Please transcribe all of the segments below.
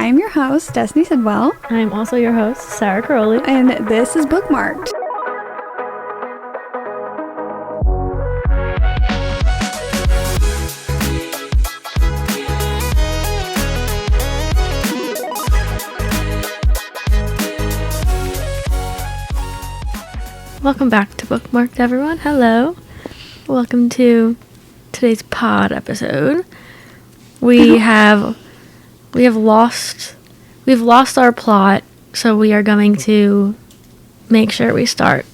I'm your host, Destiny Sidwell. I'm also your host, Sarah Crowley. And this is Bookmark'd. Welcome back to Bookmark'd, everyone. Hello. Welcome to today's pod episode. We've lost our plot, so we are going to make sure we start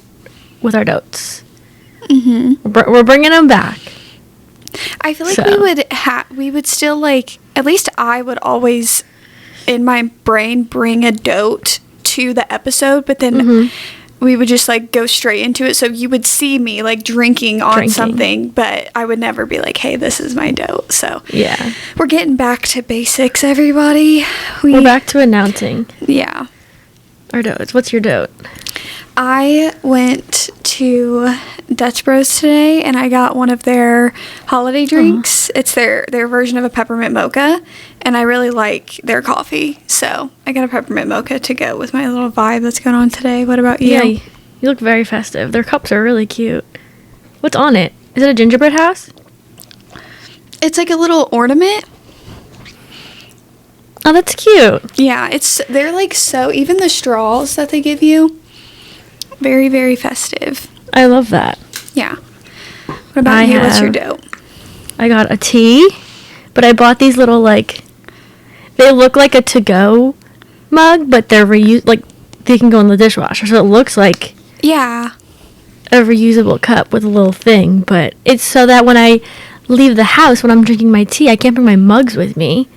with our DOTEs. Mm-hmm. We're bringing them back. I feel like we would still, like, at least I would always in my brain bring a DOTE to the episode, but then we would just like go straight into it, so you would see me like drinking something, but I would never be like, hey, this is my DOTE. So yeah, we're getting back to basics, everybody. We're back to announcing our DOTEs. What's your DOTE? I went to Dutch Bros today and I got one of their holiday drinks. It's their version of a peppermint mocha, and I really like their coffee, so I got a peppermint mocha to go with my little vibe that's going on today. What about you? Yeah, you look very festive. Their cups are really cute. What's on it? Is it a gingerbread house? It's like a little ornament. Oh, that's cute. Yeah, they're like, so even the straws that they give you, very, very festive. I love that. Yeah. What about you? What's your DOTE? I got a tea, but I bought these little, like, they look like a to-go mug, but they're they can go in the dishwasher, so it looks like a reusable cup with a little thing, but it's so that when I leave the house, when I'm drinking my tea, I can't bring my mugs with me,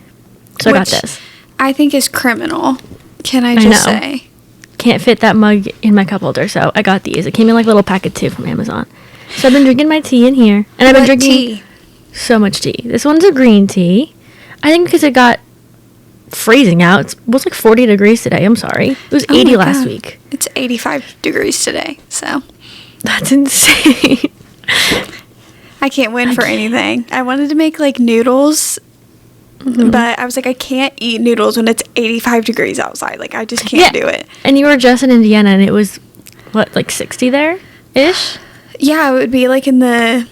so I got this. I think is criminal, can I just say. Can't fit that mug in my cup holder, so I got these. It came in like a little packet too from Amazon. So I've been drinking my tea in here, and I've been drinking so much tea. This one's a green tea. I think because it got freezing out. It was like 40 degrees today. I'm sorry. It was 80 last week. It's 85 degrees today, so. That's insane. I can't win for anything. I wanted to make like noodles, but I was like, I can't eat noodles when it's 85 degrees outside. Like, I just can't do it. And you were just in Indiana, and it was, what, like 60 there-ish? Yeah, it would be like in the,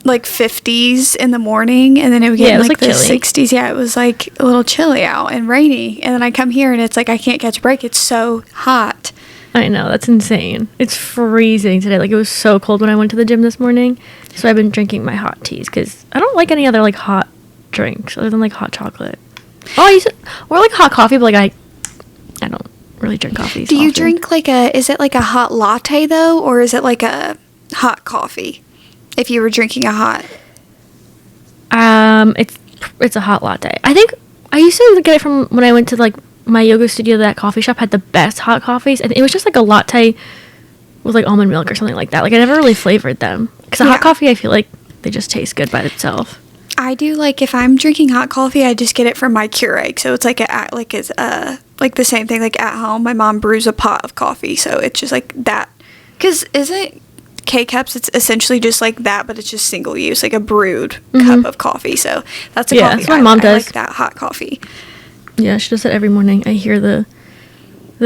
like, 50s in the morning, and then it would get in, like, the chilly 60s. Yeah, it was, like, a little chilly out and rainy. And then I come here, and it's like, I can't catch a break. It's so hot. I know. That's insane. It's freezing today. Like, it was so cold when I went to the gym this morning. So I've been drinking my hot teas, because I don't like any other, like, hot drinks other than like hot chocolate. Or like hot coffee, but like I don't really drink coffee. Do you drink like is it like a hot latte though, or is it like a hot coffee? If you were drinking a hot, it's a hot latte. I think I used to get it from when I went to like my yoga studio. That coffee shop had the best hot coffees, and it was just like a latte with like almond milk or something like that. Like I never really flavored them, because a hot coffee, I feel like they just taste good by themselves. I do, like, if I'm drinking hot coffee, I just get it from my Keurig. So it's like like the same thing, like at home, my mom brews a pot of coffee. So it's just like that. Because isn't K-Cups, it's essentially just like that, but it's just single use, like a brewed cup of coffee. So that's a coffee. That's what my mom does. I like that hot coffee. Yeah, she does it every morning. I hear the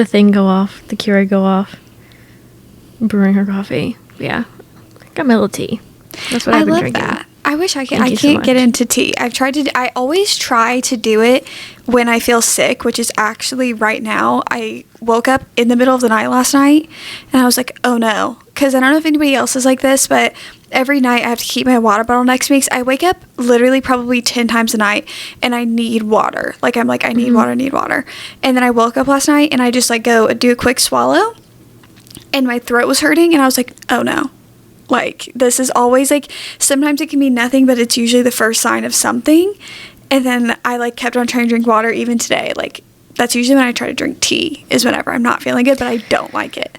thing go off, the Keurig go off, brewing her coffee. Yeah, got my little tea. That's what I've been drinking. I love that. I wish I can't get into tea. I always try to do it when I feel sick, which is actually right now. I woke up in the middle of the night last night, and I was like, oh no. Because I don't know if anybody else is like this, but every night I have to keep my water bottle next to me, because I wake up literally probably 10 times a night, and I need water. Like, I'm like, I need water, I need water. And then I woke up last night, and I just, like, go do a quick swallow, and my throat was hurting, and I was like, oh no. Like, this is always, like, sometimes it can be nothing, but it's usually the first sign of something. And then I, like, kept on trying to drink water even today. Like, that's usually when I try to drink tea, is whenever I'm not feeling good, but I don't like it.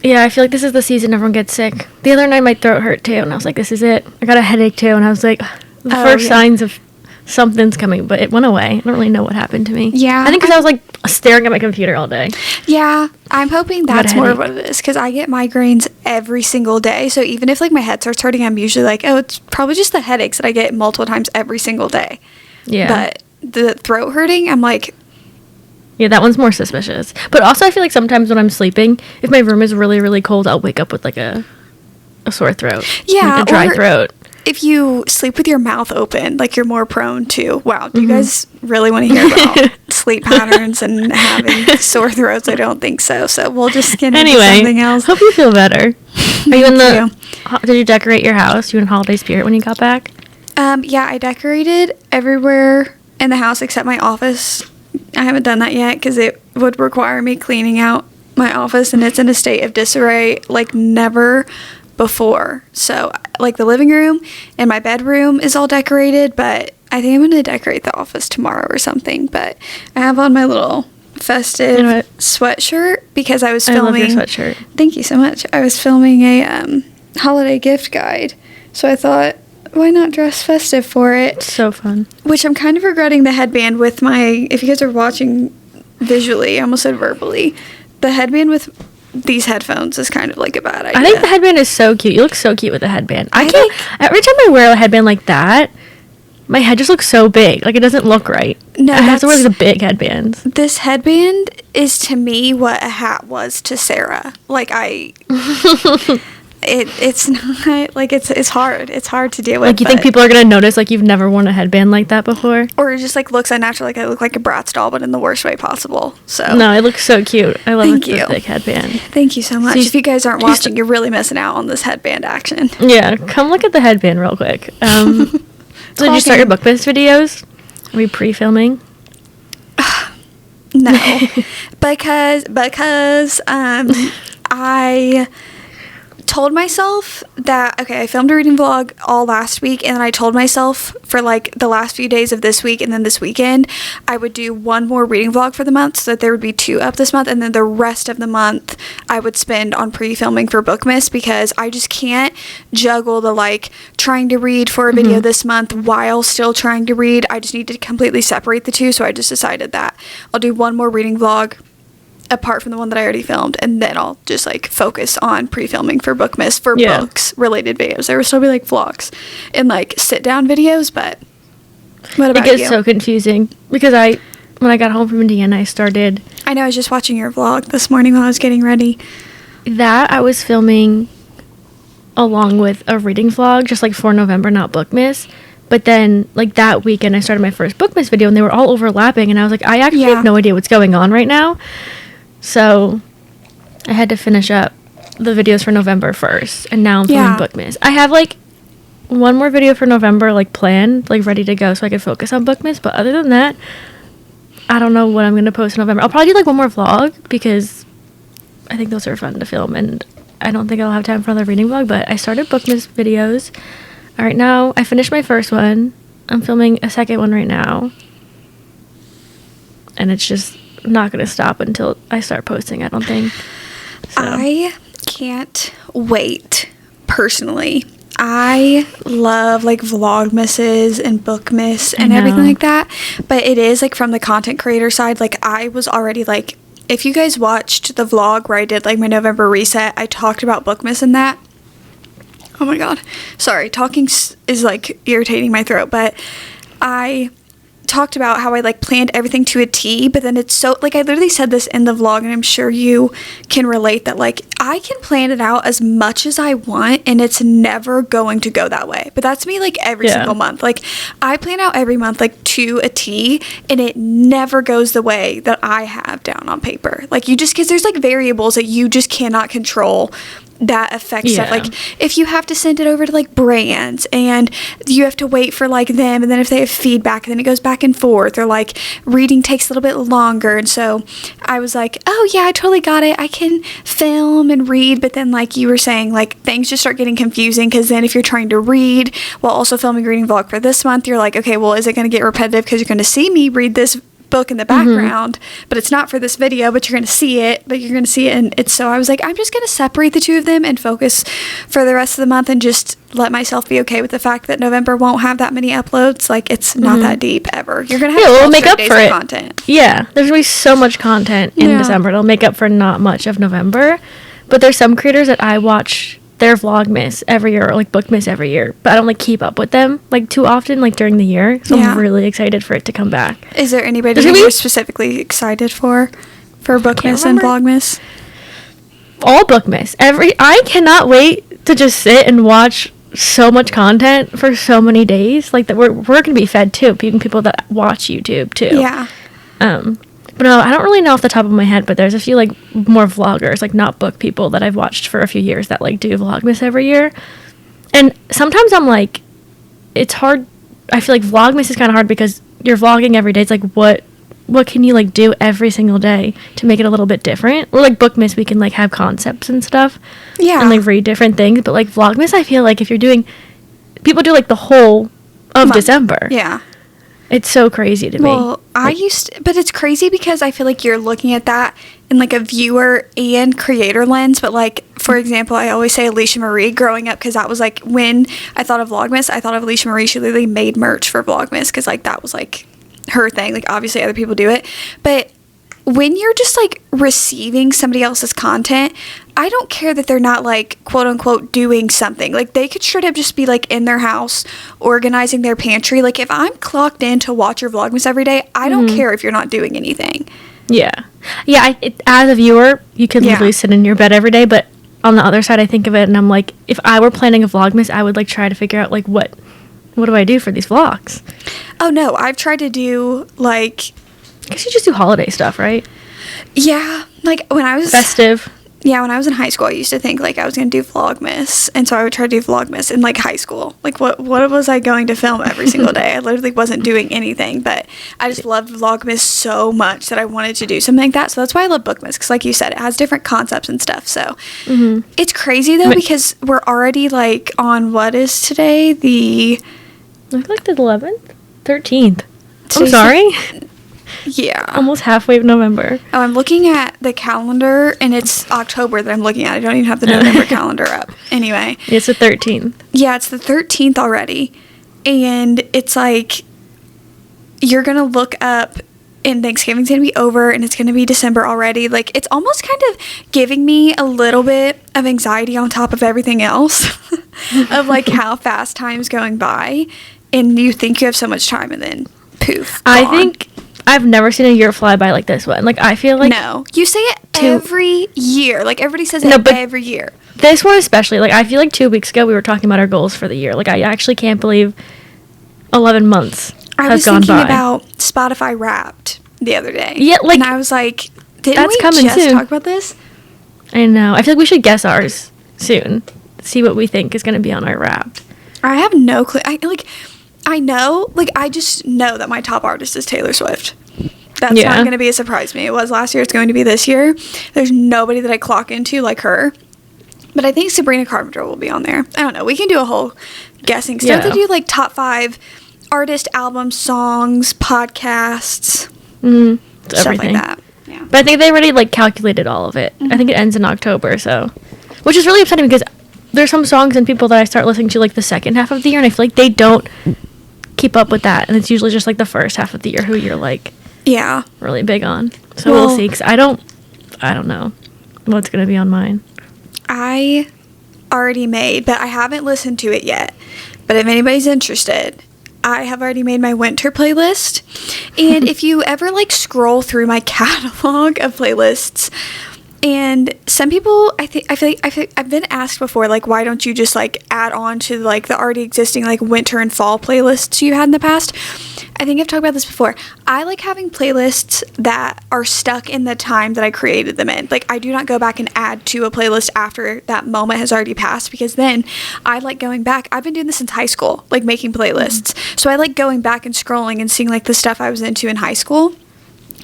Yeah, I feel like this is the season everyone gets sick. The other night my throat hurt, too, and I was like, this is it. I got a headache, too, and I was like, the first signs of something's coming, but it went away. I don't really know what happened to me. Yeah. I think because I was, like, staring at my computer all day. Yeah, I'm hoping that's more of what it is, because I get migraines every single day. So even if, like, my head starts hurting, I'm usually like, oh, it's probably just the headaches that I get multiple times every single day. Yeah. But the throat hurting, I'm like... Yeah, that one's more suspicious. But also, I feel like sometimes when I'm sleeping, if my room is really, really cold, I'll wake up with, like, a sore throat. Yeah. Like a dry throat. If you sleep with your mouth open, like, you're more prone to... Wow, do you guys really want to hear about sleep patterns and having sore throats? I don't think so. So we'll just get into something else. Hope you feel better. Are you in the... Did you decorate your house? You in holiday spirit when you got back? Yeah, I decorated everywhere in the house except my office. I haven't done that yet because it would require me cleaning out my office, and it's in a state of disarray like never before. So, like, the living room and my bedroom is all decorated, but I think I'm going to decorate the office tomorrow or something. But I have on my little festive sweatshirt because I was filming... I love your sweatshirt. Thank you so much. I was filming a holiday gift guide, so I thought, why not dress festive for it? It's so fun. Which I'm kind of regretting the headband with my... If you guys are watching visually, I almost said verbally, the headband with these headphones is kind of like a bad idea. I think the headband is so cute. You look so cute with the headband. I can't... Every time I wear a headband like that, my head just looks so big. Like, it doesn't look right. No, I have to wear the big headbands. This headband is, to me, what a hat was to Sarah. Like, it's not, like, it's hard. It's hard to deal with. Like, you think people are going to notice, like, you've never worn a headband like that before? Or it just, like, looks unnatural. Like, I look like a Bratz doll, but in the worst way possible. So. No, it looks so cute. I love the thick headband. Thank you so much. If you guys aren't watching, you're really missing out on this headband action. Yeah, come look at the headband real quick. So did you start your Bookmas videos? Are we pre-filming? No. because I told myself that, okay, I filmed a reading vlog all last week, and then I told myself for, like, the last few days of this week and then this weekend, I would do one more reading vlog for the month, so that there would be 2 up this month, and then the rest of the month I would spend on pre-filming for Bookmas, because I just can't juggle the, like, trying to read for a video this month while still trying to read. I just need to completely separate the two, so I just decided that I'll do one more reading vlog apart from the one that I already filmed, and then I'll just, like, focus on pre-filming for Bookmas for books related videos. There will still be, like, vlogs and, like, sit down videos, but what about you? It gets so confusing because when I got home from Indiana, I know, I was just watching your vlog this morning while I was getting ready. That I was filming along with a reading vlog, just, like, for November, not Bookmas. But then, like, that weekend I started my first Bookmas video, and they were all overlapping, and I was like, I actually have no idea what's going on right now. So I had to finish up the videos for November first, and now I'm filming Bookmas. I have, like, one more video for November, like, planned, like, ready to go so I could focus on Bookmas. But other than that, I don't know what I'm going to post in November. I'll probably do, like, one more vlog because I think those are fun to film, and I don't think I'll have time for another reading vlog. But I started Bookmas videos. All right, now I finished my first one. I'm filming a second one right now. And it's just not going to stop until I start posting, I don't think. So. I can't wait, personally. I love, like, Vlogmases and Bookmas and everything like that. But it is, like, from the content creator side. Like, I was already, like, if you guys watched the vlog where I did, like, my November reset, I talked about Bookmas in that. Oh my god. Sorry, talking is, like, irritating my throat, but I talked about how I, like, planned everything to a T, but then it's so, like, I literally said this in the vlog, and I'm sure you can relate that, like, I can plan it out as much as I want, and it's never going to go that way. But that's me, like, every single month. Like, I plan out every month, like, to a T, and it never goes the way that I have down on paper. Like, you just, because there's, like, variables that you just cannot control that affect stuff. Like, if you have to send it over to, like, brands, and you have to wait for, like, them, and then if they have feedback, then it goes back and forth, or, like, reading takes a little bit longer. And so I was like, oh yeah, I totally got it, I can film and read. But then, like you were saying, like, things just start getting confusing, because then if you're trying to read while also filming a reading vlog for this month, you're like, okay, well, is it going to get repetitive because you're going to see me read this book in the background, but it's not for this video, but you're going to see it, and it's, so I was like, I'm just going to separate the two of them and focus for the rest of the month, and just let myself be okay with the fact that November won't have that many uploads. Like, it's not that deep ever. You're going to have we'll make up for it. Content. Yeah, there's going to be so much content in December. It'll make up for not much of November. But there's some creators that I watch their Vlogmas every year, or like Bookmas every year, but I don't like keep up with them like too often, like during the year. So I'm really excited for it to come back. Is there anybody you're specifically excited for Bookmas and Vlogmas? All Bookmas. I cannot wait to just sit and watch so much content for so many days. Like that we're gonna be fed too, even people that watch YouTube too. Yeah. But no, I don't really know off the top of my head, but there's a few, like, more vloggers, like, not book people that I've watched for a few years that, like, do Vlogmas every year. And sometimes I'm like, it's hard. I feel like Vlogmas is kind of hard because you're vlogging every day. It's like, what can you, like, do every single day to make it a little bit different? Or, like, Bookmas, we can, like, have concepts and stuff. Yeah. And, like, read different things. But, like, Vlogmas, I feel like if you're doing, people do, like, the whole of December. Yeah. It's so crazy to me. Well, but it's crazy because I feel like you're looking at that in like a viewer and creator lens. But like, for example, I always say Alicia Marie growing up because that was like when I thought of Vlogmas, I thought of Alicia Marie. She literally made merch for Vlogmas because like that was like her thing. Like obviously other people do it, but when you're just like receiving somebody else's content, I don't care that they're not like quote unquote doing something. Like they could straight up just be like in their house organizing their pantry. Like if I'm clocked in to watch your Vlogmas every day, I don't care if you're not doing anything. Yeah. As a viewer, you could literally sit in your bed every day, but on the other side, I think of it and I'm like, if I were planning a Vlogmas, I would like try to figure out like what do I do for these vlogs? Oh no, I've tried to do like, I guess you just do holiday stuff, right? Yeah, like when I was festive. Yeah, when I was in high school, I used to think like I was gonna do Vlogmas, and so I would try to do Vlogmas in like high school. Like what was I going to film every single day? I literally wasn't doing anything, but I just loved Vlogmas so much that I wanted to do something like that. So that's why I love Bookmas, because like you said, it has different concepts and stuff. So it's crazy though because we're already like on what is today I think like the 11th, 13th. I'm sorry. Yeah. Almost halfway of November. Oh, I'm looking at the calendar, and it's October that I'm looking at. I don't even have the November calendar up. Anyway. It's the 13th. Yeah, it's the 13th already. And it's like, you're going to look up, and Thanksgiving's going to be over, and it's going to be December already. Like, it's almost kind of giving me a little bit of anxiety on top of everything else of, like, how fast time's going by. And you think you have so much time, and then poof, gone. I think I've never seen a year fly by like this one. Like, I feel like... No. You say it every year. Like, everybody says it every year. This one especially. Like, I feel like 2 weeks ago we were talking about our goals for the year. Like, I actually can't believe 11 months has gone by. I was thinking about Spotify Wrapped the other day. Yeah, like... And I was like, didn't we just talk about this? I know. I feel like we should guess ours soon. See what we think is going to be on our Wrapped. I have no clue. I just know that my top artist is Taylor Swift. That's not going to be a surprise to me. It was last year. It's going to be this year. There's nobody that I clock into like her. But I think Sabrina Carpenter will be on there. I don't know. We can do a whole guessing stuff. They do like top 5 artist, albums, songs, podcasts. Stuff everything. Like that. Yeah. But I think they already like calculated all of it. I think it ends in October, so. Which is really upsetting because there's some songs and people that I start listening to like the second half of the year, and I feel like they don't keep up with that, and it's usually just like the first half of the year who you're like really big on. So we'll see, because I don't know what's gonna be on mine. I already made, but I haven't listened to it yet, but if anybody's interested, I have already made my winter playlist. And if you ever like scroll through my catalog of playlists, and some people, I feel like I've been asked before, like, why don't you just, like, add on to, like, the already existing, like, winter and fall playlists you had in the past? I think I've talked about this before. I like having playlists that are stuck in the time that I created them in. Like, I do not go back and add to a playlist after that moment has already passed, because then I like going back. I've been doing this since high school, like, making playlists. So I like going back and scrolling and seeing, like, the stuff I was into in high school.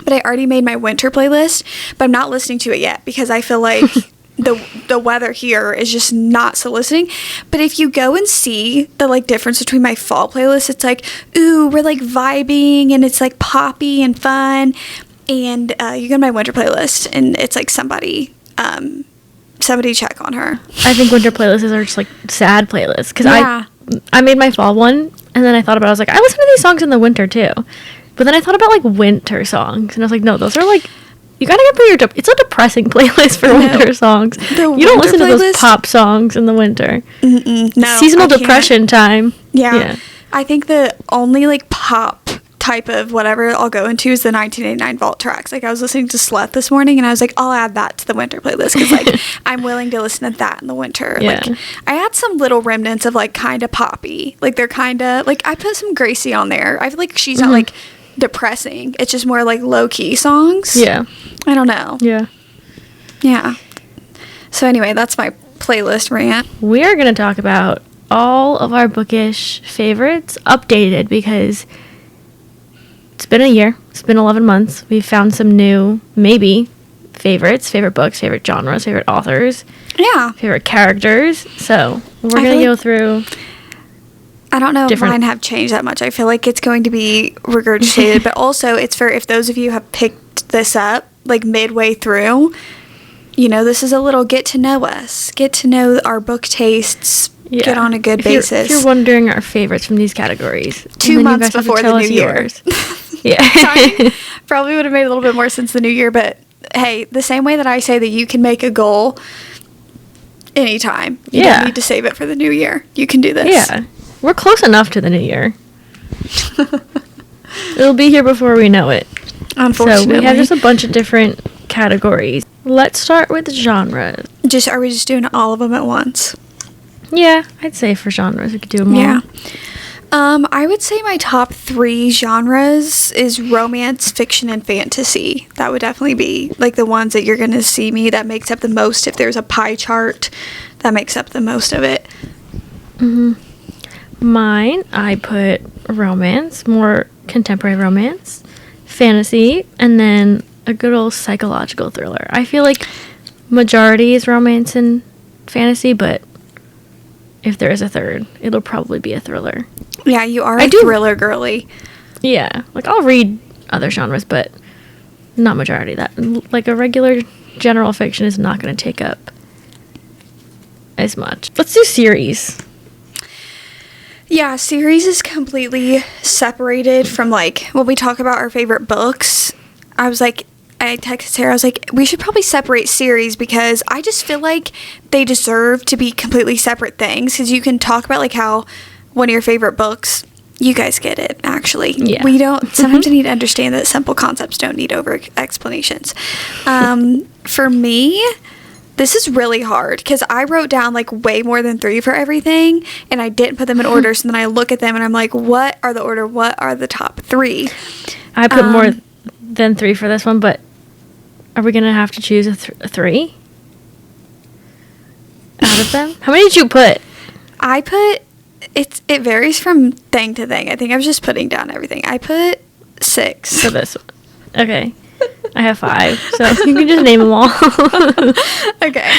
But I already made my winter playlist, but I'm not listening to it yet because I feel like the weather here is just not soliciting. But if you go and see the like difference between my fall playlist, it's like, ooh, we're like vibing and it's like poppy and fun. And you go to my winter playlist and it's like somebody check on her. I think winter playlists are just like sad playlists, because I made my fall one, and then I thought about it, I was like, I listen to these songs in the winter too. But then I thought about, like, winter songs, and I was like, no, those are, like, you gotta get through it's a depressing playlist for winter songs. You don't listen to those pop songs in the winter. No, seasonal depression time. Yeah. I think the only like pop type of whatever I'll go into is the 1989 vault tracks. Like I was listening to Slut this morning and I was like, I'll add that to the winter playlist because like I'm willing to listen to that in the winter. Like I had some little remnants of like kind of poppy. Like they're kind of like I put some Gracie on there. I feel like she's not like depressing. It's just more like low key songs. Yeah. I don't know. Yeah. Yeah. So anyway, that's my playlist rant. We are going to talk about all of our bookish favorites updated because it's been a year. It's been 11 months. We've found some new, maybe, favorites, favorite books, favorite genres, favorite authors. Yeah. Favorite characters. So we're going to go through. I don't know if mine have changed that much. I feel like it's going to be regurgitated, but also it's for if those of you have picked this up like midway through, you know, this is a little get to know us, get to know our book tastes, get on a good basis. If you're wondering our favorites from these categories. 2 months before the new year. Yeah. Probably would have made a little bit more sense the new year, but hey, the same way that I say that you can make a goal anytime. You don't need to save it for the new year. You can do this. Yeah. We're close enough to the new year. It'll be here before we know it. Unfortunately. So we have just a bunch of different categories. Let's start with genres. Are we just doing all of them at once? Yeah, I'd say for genres we could do them all. Yeah. I would say my top 3 genres is romance, fiction, and fantasy. That would definitely be like the ones that you're going to see me that makes up the most. If there's a pie chart, that makes up the most of it. Mine, I put romance, more contemporary romance, fantasy, and then a good old psychological thriller. I feel like majority is romance and fantasy, but if there is a third, it'll probably be a thriller. Yeah, you are a thriller girly. Yeah, like I'll read other genres, but not majority. That like a regular general fiction is not going to take up as much. Let's do series. Yeah, series is completely separated from like when we talk about our favorite books. I texted Sarah, I was like, we should probably separate series because I just feel like they deserve to be completely separate things because you can talk about like how one of your favorite books, you guys get it, actually. Yeah. We don't, sometimes you need to understand that simple concepts don't need over explanations. For me, this is really hard because I wrote down like way more than 3 for everything and I didn't put them in order. So then I look at them and I'm like, what are the order? What are the top 3? I put more than 3 for this one, but are we going to have to choose a 3 out of them? How many did you put? I put, it varies from thing to thing. I think I was just putting down everything. I put 6. For this one. Okay. I have 5, so you can just name them all. Okay.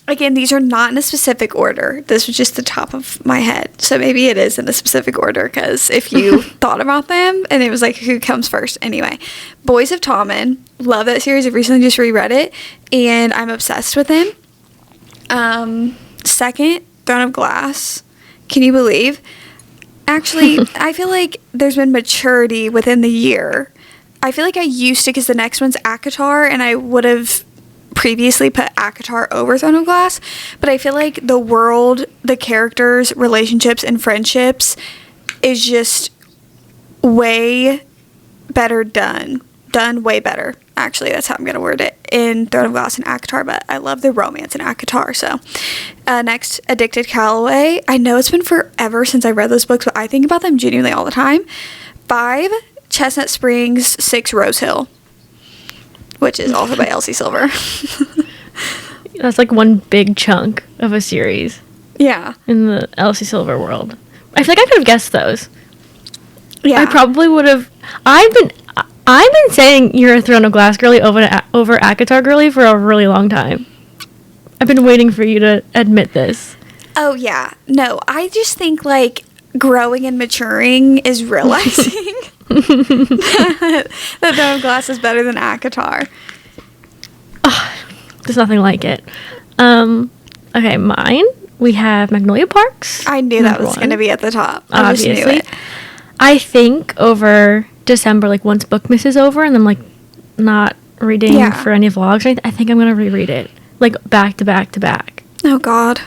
Again, these are not in a specific order. This was just the top of my head. So maybe it is in a specific order because if you thought about them and it was like who comes first. Anyway, Boys of Tommen. Love that series. I've recently just reread it and I'm obsessed with him. Second, Throne of Glass. Can you believe? Actually, I feel like there's been maturity within the year. I feel like I used to because the next one's ACOTAR and I would have previously put ACOTAR over Throne of Glass, but I feel like the world, the characters, relationships, and friendships is just way better done way better. Actually, that's how I'm going to word it in Throne of Glass and ACOTAR, but I love the romance in ACOTAR. So next, Addicted Calloway. I know it's been forever since I read those books, but I think about them genuinely all the time. 5, Chestnut Springs. 6, Rose Hill, which is also by Elsie Silver. That's like one big chunk of a series. Yeah. In the Elsie Silver world. I feel like I could have guessed those. Yeah. I probably would have. I've been saying you're a Throne of Glass girly over ACOTAR girly for a really long time. I've been waiting for you to admit this. Oh, yeah. No, I just think, like, growing and maturing is realizing that Throne of Glass is better than ACOTAR. Oh, there's nothing like it. Okay, mine. We have Magnolia Parks. I knew that was going to be at the top. I Obviously. just knew it. I think over December, like once Bookmas is over and then like not reading for any vlogs, I think I'm gonna reread it like back to back to back. Oh God,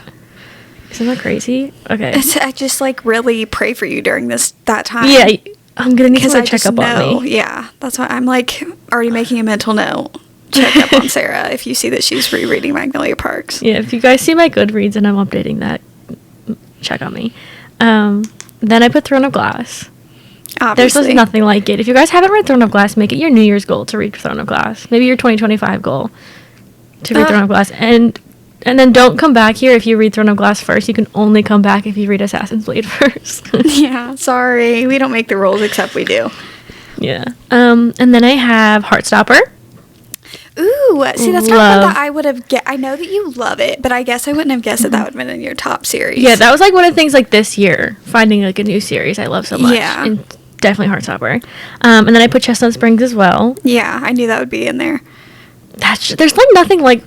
isn't that crazy? Okay, I just like really pray for you during that time. Yeah, I'm gonna need to check up on me. Yeah, that's why I'm like already making a mental note. Check up on Sarah if you see that she's rereading Magnolia Parks. Yeah, if you guys see my Goodreads and I'm updating that, check on me. Then I put Throne of Glass. Obviously. There's nothing like it. If you guys haven't read Throne of Glass, make it your New Year's goal to read Throne of Glass. Maybe your 2025 goal to read Throne of Glass. And then don't come back here if you read Throne of Glass first. You can only come back if you read Assassin's Blade first. Yeah, sorry. We don't make the rules except we do. Yeah. And then I have Heartstopper. Ooh, see, that's not one that I would have I know that you love it, but I guess I wouldn't have guessed that would have been in your top series. Yeah, that was like one of the things like this year, finding like a new series I love so much. Yeah. And definitely Heartstopper. And then I put Chestnut Springs as well. Yeah, I knew that would be in there. There's like nothing like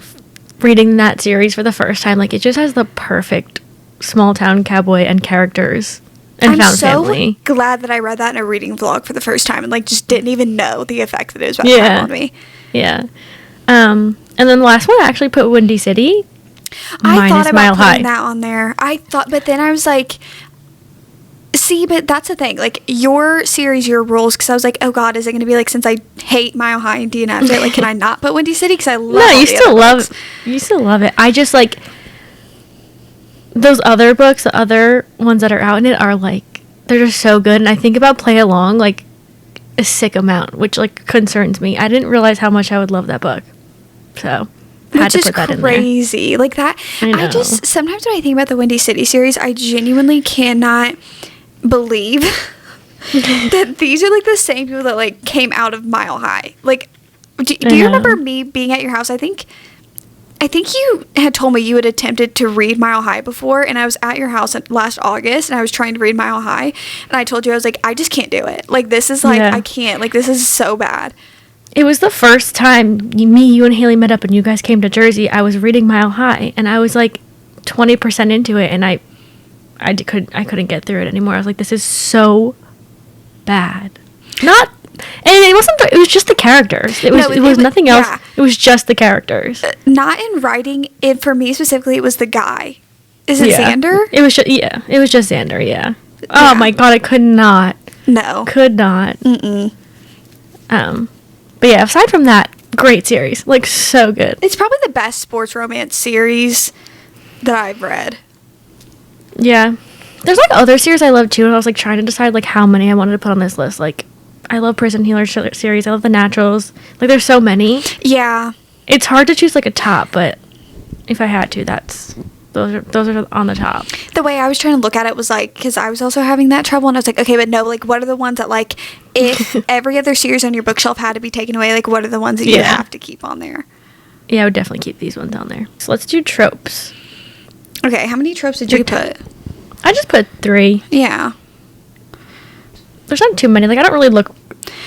reading that series for the first time. Like it just has the perfect small town cowboy and characters and found family. I'm so glad that I read that in a reading vlog for the first time and like just didn't even know the effect that it was about to have on me. Yeah. And then the last one I actually put Windy City. I thought about putting that on there. But then I was like, see, but that's the thing. Like your series, your rules, because I was like, oh God, is it going to be like, since I hate Mile High and DNF, like, can I not put Windy City? Because I love No, you still love it. I just like those other books, the other ones that are out in it are like, they're just so good. And I think about Play Along like a sick amount, which like concerns me. I didn't realize how much I would love that book. So I had to put that in there. Crazy. Like that. I just, sometimes when I think about the Windy City series, I genuinely cannot believe that these are like the same people that like came out of Mile High. Like, do you remember me being at your house? I think you had told me you had attempted to read Mile High before, and I was at your house last August, and I was trying to read Mile High, and I told you, I was like, I just can't do it. Like, this is like, I can't. Like, this is so bad. It was the first time you and Haley met up and you guys came to Jersey. I was reading Mile High, and I was like 20% into it, and I couldn't get through it anymore. I was like, this is so bad. It was just the characters. It was nothing else. Yeah. It was just the characters. Not in writing. For me specifically, it was the guy. Is it Xander? It was just Xander. Yeah. Oh my God, I could not. No. Could not. Mm-mm. But yeah, aside from that, great series. Like, so good. It's probably the best sports romance series that I've read. Yeah. There's like other series I love too, and I was like trying to decide like how many I wanted to put on this list. Like, I love Prison Healer series. I love The Naturals. Like, there's so many. Yeah. It's hard to choose like a top, but if I had to, those are on the top. The way I was trying to look at it was like, because I was also having that trouble, and I was like, okay, but no, like, what are the ones that like, if every other series on your bookshelf had to be taken away, like, what are the ones that you have to keep on there? Yeah, I would definitely keep these ones on there. So let's do tropes. Okay, how many tropes did you put? I just put 3. Yeah. There's not too many. Like, I don't really look.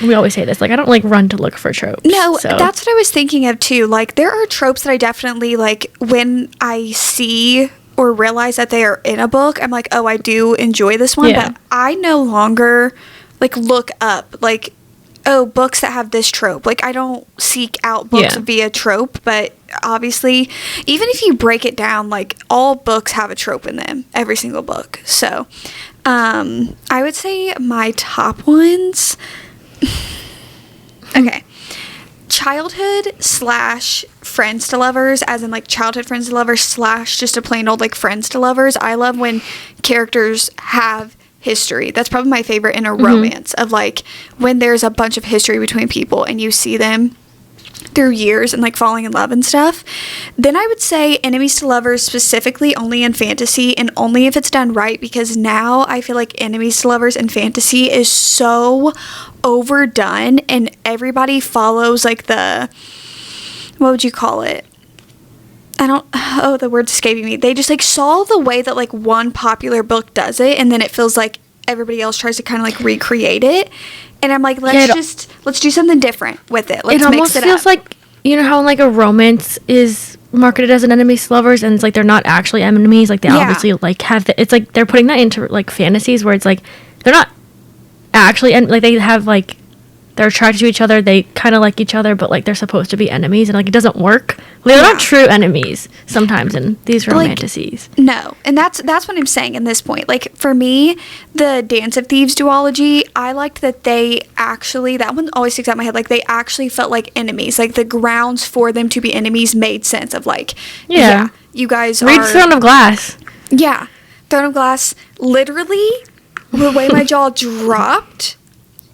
We always say this. Like, I don't like run to look for tropes. No, that's what I was thinking of too. Like, there are tropes that I definitely like when I see or realize that they are in a book. I'm like, oh, I do enjoy this one, but I no longer like look up like, oh, books that have this trope. Like, I don't seek out books via trope, but obviously, even if you break it down, like, all books have a trope in them. Every single book. So, I would say my top ones. Okay. Childhood / friends to lovers, as in like childhood friends to lovers / just a plain old like friends to lovers. I love when characters have history. That's probably my favorite in a romance, of like when there's a bunch of history between people and you see them through years and like falling in love and stuff. Then I would say enemies to lovers, specifically only in fantasy, and only if it's done right, because now I feel like enemies to lovers in fantasy is so overdone and everybody follows like the, what would you call it? The word's escaping me. They just like saw the way that like one popular book does it, and then it feels like everybody else tries to kind of like recreate it. And I'm like, let's do something different with it. Let's mix it up. It almost feels like, you know how like a romance is marketed as an enemies to lovers, and it's like they're not actually enemies. Like, they obviously like have it's like they're putting that into like fantasies where it's like they're not actually, and like they have like they're attracted to each other, they kind of like each other, but like they're supposed to be enemies, and like it doesn't work. They're not true enemies sometimes in these romanticises. Like, no, and that's what I'm saying in this point. Like for me, the Dance of Thieves duology, I liked that they actually, that one always sticks out in my head. Like they actually felt like enemies. Like the grounds for them to be enemies made sense. Of like, yeah you guys read Throne of Glass. Yeah, Throne of Glass. Literally, the way my jaw dropped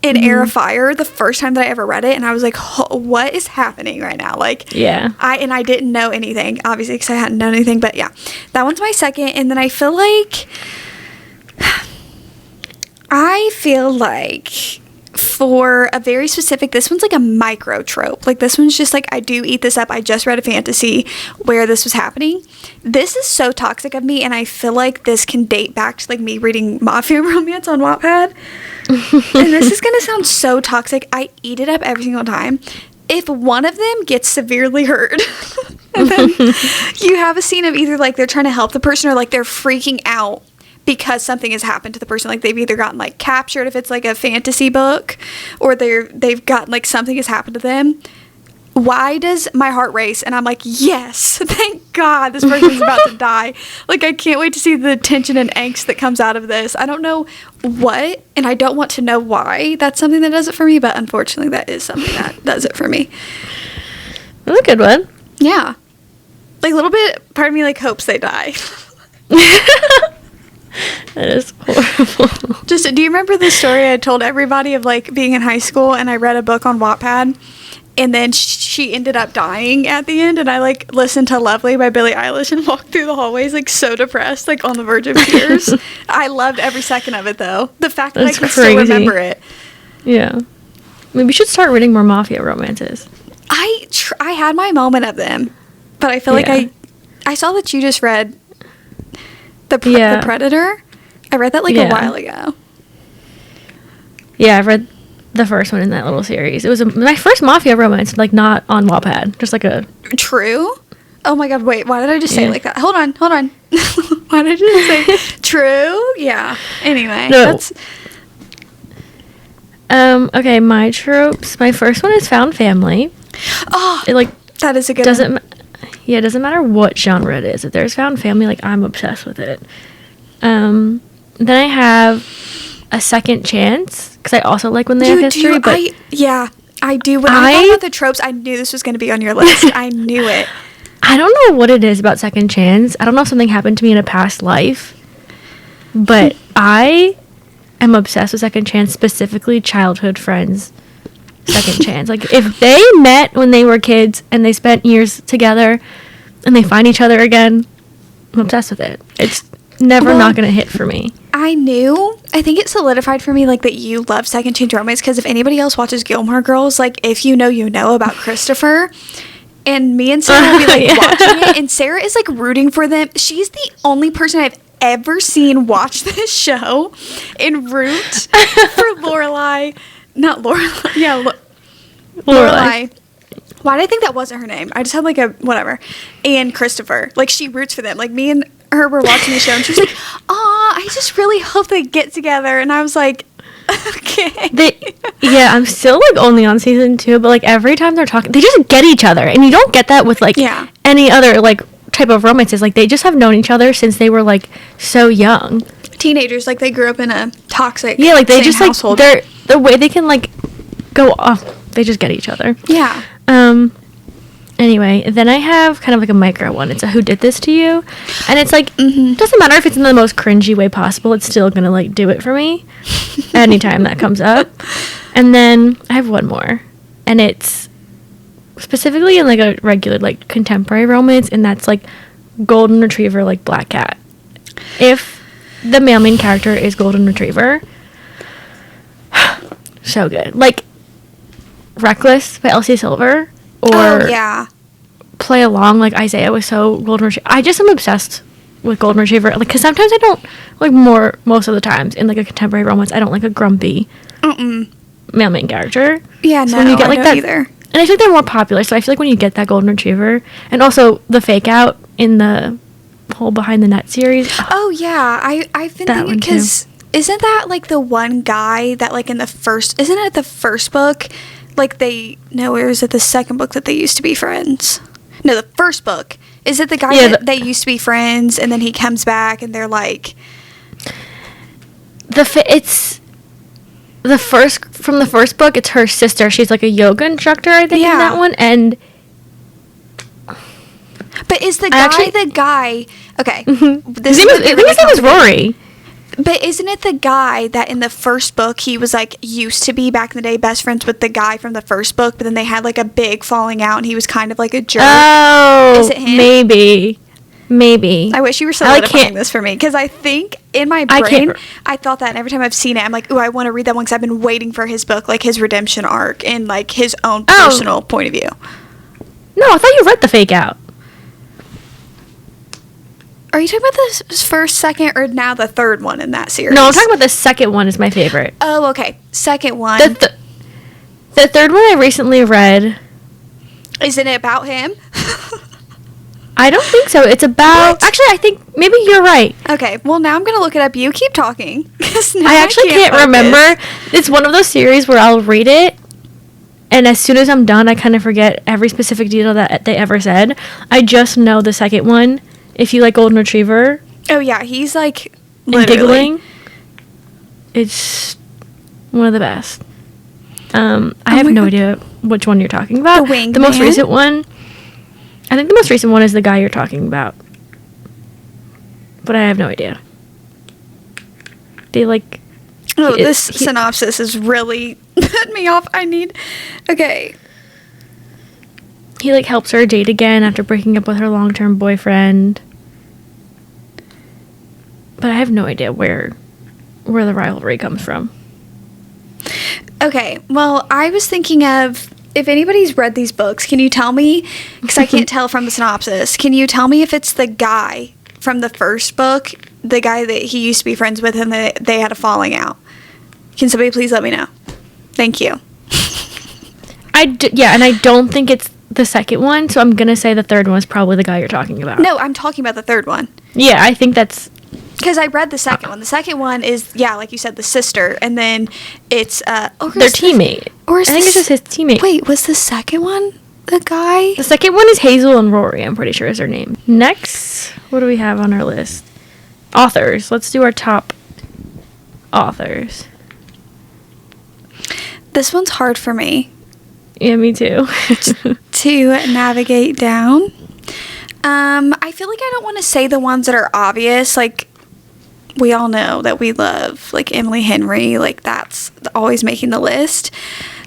in Air of Fire the first time that I ever read it, and I was like, what is happening right now? Like, I didn't know anything, obviously, because I hadn't known anything, but yeah, that one's my second. And then I feel like for a very specific, this one's like a micro trope. Like this one's just like, I do eat this up. I just read a fantasy where this was happening. This is so toxic of me, and I feel like this can date back to like me reading mafia romance on Wattpad. And this is gonna sound so toxic. I eat it up every single time. If one of them gets severely hurt, and then you have a scene of either like they're trying to help the person or like they're freaking out because something has happened to the person. Like they've either gotten like captured if it's like a fantasy book, or they've gotten like something has happened to them. Why does my heart race? And I'm like, yes, thank God this person's about to die. Like I can't wait to see the tension and angst that comes out of this. I don't know what, and I don't want to know why that's something that does it for me, but unfortunately that is something that does it for me. That's a good one. Yeah. Like a little bit, part of me like hopes they die. That is horrible. Just, do you remember the story I told everybody of like being in high school and I read a book on Wattpad and then she ended up dying at the end, and I like listened to Lovely by Billie Eilish and walked through the hallways like so depressed, like on the verge of tears. I loved every second of it though. The fact that I can still remember it. Yeah. Maybe we should start reading more mafia romances. I had my moment of them, but I feel like I saw that you just read The Predator. I read that like a while ago. Yeah, I've read the first one in that little series. It was my first mafia romance, like not on Wattpad, just like a... True? Oh my God, wait, why did I just say it like that? Hold on. Why did I just say true? Yeah. Anyway, that's... Okay, my tropes. My first one is found family. Oh, it, like, that is a good one. Yeah, it doesn't matter what genre it is. If there's found family, like, I'm obsessed with it. Then I have a second chance, because I also like when they have history, but... I do. When I thought about the tropes, I knew this was going to be on your list. I knew it. I don't know what it is about second chance. I don't know if something happened to me in a past life, but I am obsessed with second chance, specifically childhood friends. Second chance. Like, if they met when they were kids and they spent years together and they find each other again, I'm obsessed with it. It's never not going to hit for me. I think it solidified for me, like, that you love second chance romance, because if anybody else watches Gilmore Girls, like, if you know about Christopher, and me and Sarah will be, like, watching it, and Sarah is, like, rooting for them. She's the only person I've ever seen watch this show and root for Lorelai. Not Lorelai. Yeah, Lorelai. Why did I think that wasn't her name? I just had, like, a whatever. And Christopher. Like, she roots for them. Like, me and her were watching the show, and she was like, "Aw, I just really hope they get together." And I was like, okay. I'm still, like, only on season 2, but, like, every time they're talking, they just get each other. And you don't get that with, like, any other, like, type of romances. Like, they just have known each other since they were, like, so young. Teenagers, like, they grew up in a toxic like, they just, household. Like, the way they can, like, go off, they just get each other. Yeah. Anyway, then I have kind of like a micro one. It's a Who Did This to You? And it's like, doesn't matter if it's in the most cringy way possible, it's still gonna like do it for me anytime that comes up. And then I have one more, and it's specifically in like a regular like contemporary romance, and that's like Golden Retriever, like Black Cat. If the main character is Golden Retriever, so good. Like Reckless by Elsie Silver, or Play Along, like Isaiah was so Golden Retriever. I just am obsessed with Golden Retriever, like, because sometimes I don't like most of the times in like a contemporary romance, I don't like a grumpy main character. Yeah, so no, when you get, like, I don't that, either. And I feel like they're more popular, so I feel like when you get that Golden Retriever, and also the fake out in the whole Behind the Net series. Oh yeah, I've been thinking, because isn't that like the one guy that like in the first, isn't it the first book? Like no, or is it the second book that they used to be friends? No, the first book. Is it the guy that they used to be friends and then he comes back and they're like... It's the first, from the first book, it's her sister. She's like a yoga instructor, I think, in that one. And... But is the guy... Okay. Mm-hmm. I think his name is Rory. But isn't it the guy that in the first book he was like used to be back in the day best friends with the guy from the first book, but then they had like a big falling out and he was kind of like a jerk? Oh, is it him? Maybe. I wish you were solidifying this for me, because I think in my brain I thought that, and every time I've seen it I'm like, ooh, I want to read that one because I've been waiting for his book, like his redemption arc and like his own personal point of view. No, I thought you read the fake out. Are you talking about the first, second, or now the third one in that series? No, I'm talking about the second one is my favorite. Oh, okay. Second one. The third one I recently read. Isn't it about him? I don't think so. It's about... What? Actually, I think maybe you're right. Okay. Well, now I'm going to look it up. You keep talking. I actually can't remember. It's one of those series where I'll read it, and as soon as I'm done, I kind of forget every specific detail that they ever said. I just know the second one. If you like Golden Retriever. Oh, yeah. He's like... And giggling. It's one of the best. I have no idea which one you're talking about. The most recent one. I think the most recent one is the guy you're talking about. But I have no idea. They like... Oh, this synopsis is really putting me off. Okay. He like helps her date again after breaking up with her long-term boyfriend. But I have no idea where the rivalry comes from. Okay, well, I was thinking of, if anybody's read these books, can you tell me, because I can't tell from the synopsis, can you tell me if it's the guy from the first book, the guy that he used to be friends with and they had a falling out? Can somebody please let me know? Thank you. And I don't think it's the second one, so I'm gonna say the third one is probably the guy you're talking about. No, I'm talking about the third one. Yeah, I think that's... Because I read the second one. The second one is, like you said, the sister, and then it's... their teammate. I think it's just his teammate. Wait, was the second one the guy? The second one is Hazel and Rory, I'm pretty sure is their name. Next, what do we have on our list? Authors. Let's do our top authors. This one's hard for me. Yeah, me too. To navigate down. I feel like I don't want to say the ones that are obvious. Like, we all know that we love, like, Emily Henry. Like, that's always making the list.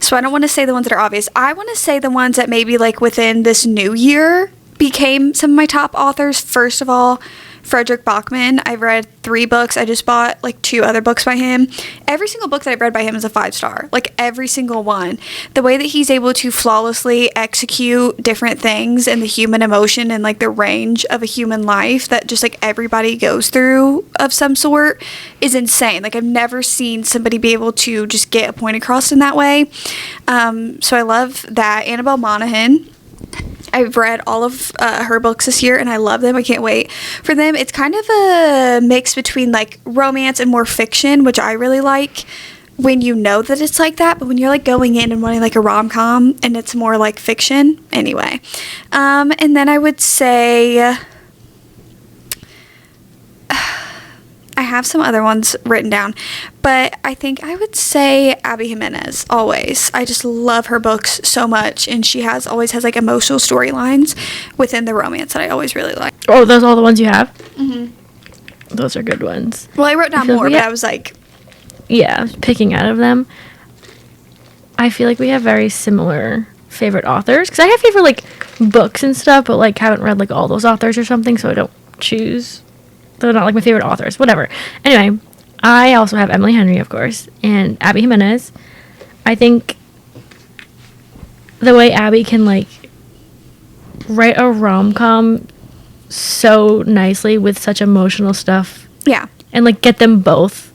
So I don't want to say the ones that are obvious. I want to say the ones that maybe, like, within this new year became some of my top authors. First of all, Frederick Bachman. I've read 3 books. I just bought like 2 other books by him. Every single book that I've read by him is a 5-star. Like every single one. The way that he's able to flawlessly execute different things and the human emotion and like the range of a human life that just like everybody goes through of some sort is insane. Like I've never seen somebody be able to just get a point across in that way. So I love that. Annabelle Monaghan. I've read all of her books this year and I love them. I can't wait for them. It's kind of a mix between like romance and more fiction, which I really like when you know that it's like that, but when you're like going in and wanting like a rom-com and it's more like fiction. Anyway. And then I would say I have some other ones written down, but I think I would say Abby Jimenez always. I just love her books so much, and she always has like emotional storylines within the romance that I always really like. Oh, those are all the ones you have? Mm-hmm. Those are good ones. Well, I wrote down more, but I was like... Yeah, picking out of them. I feel like we have very similar favorite authors, because I have favorite like books and stuff, but like haven't read like all those authors or something, so I don't choose... They're not like my favorite authors, whatever. Anyway, I also have Emily Henry, of course, and Abby Jimenez. I think the way Abby can like write a rom-com so nicely with such emotional stuff. Yeah. And like get them both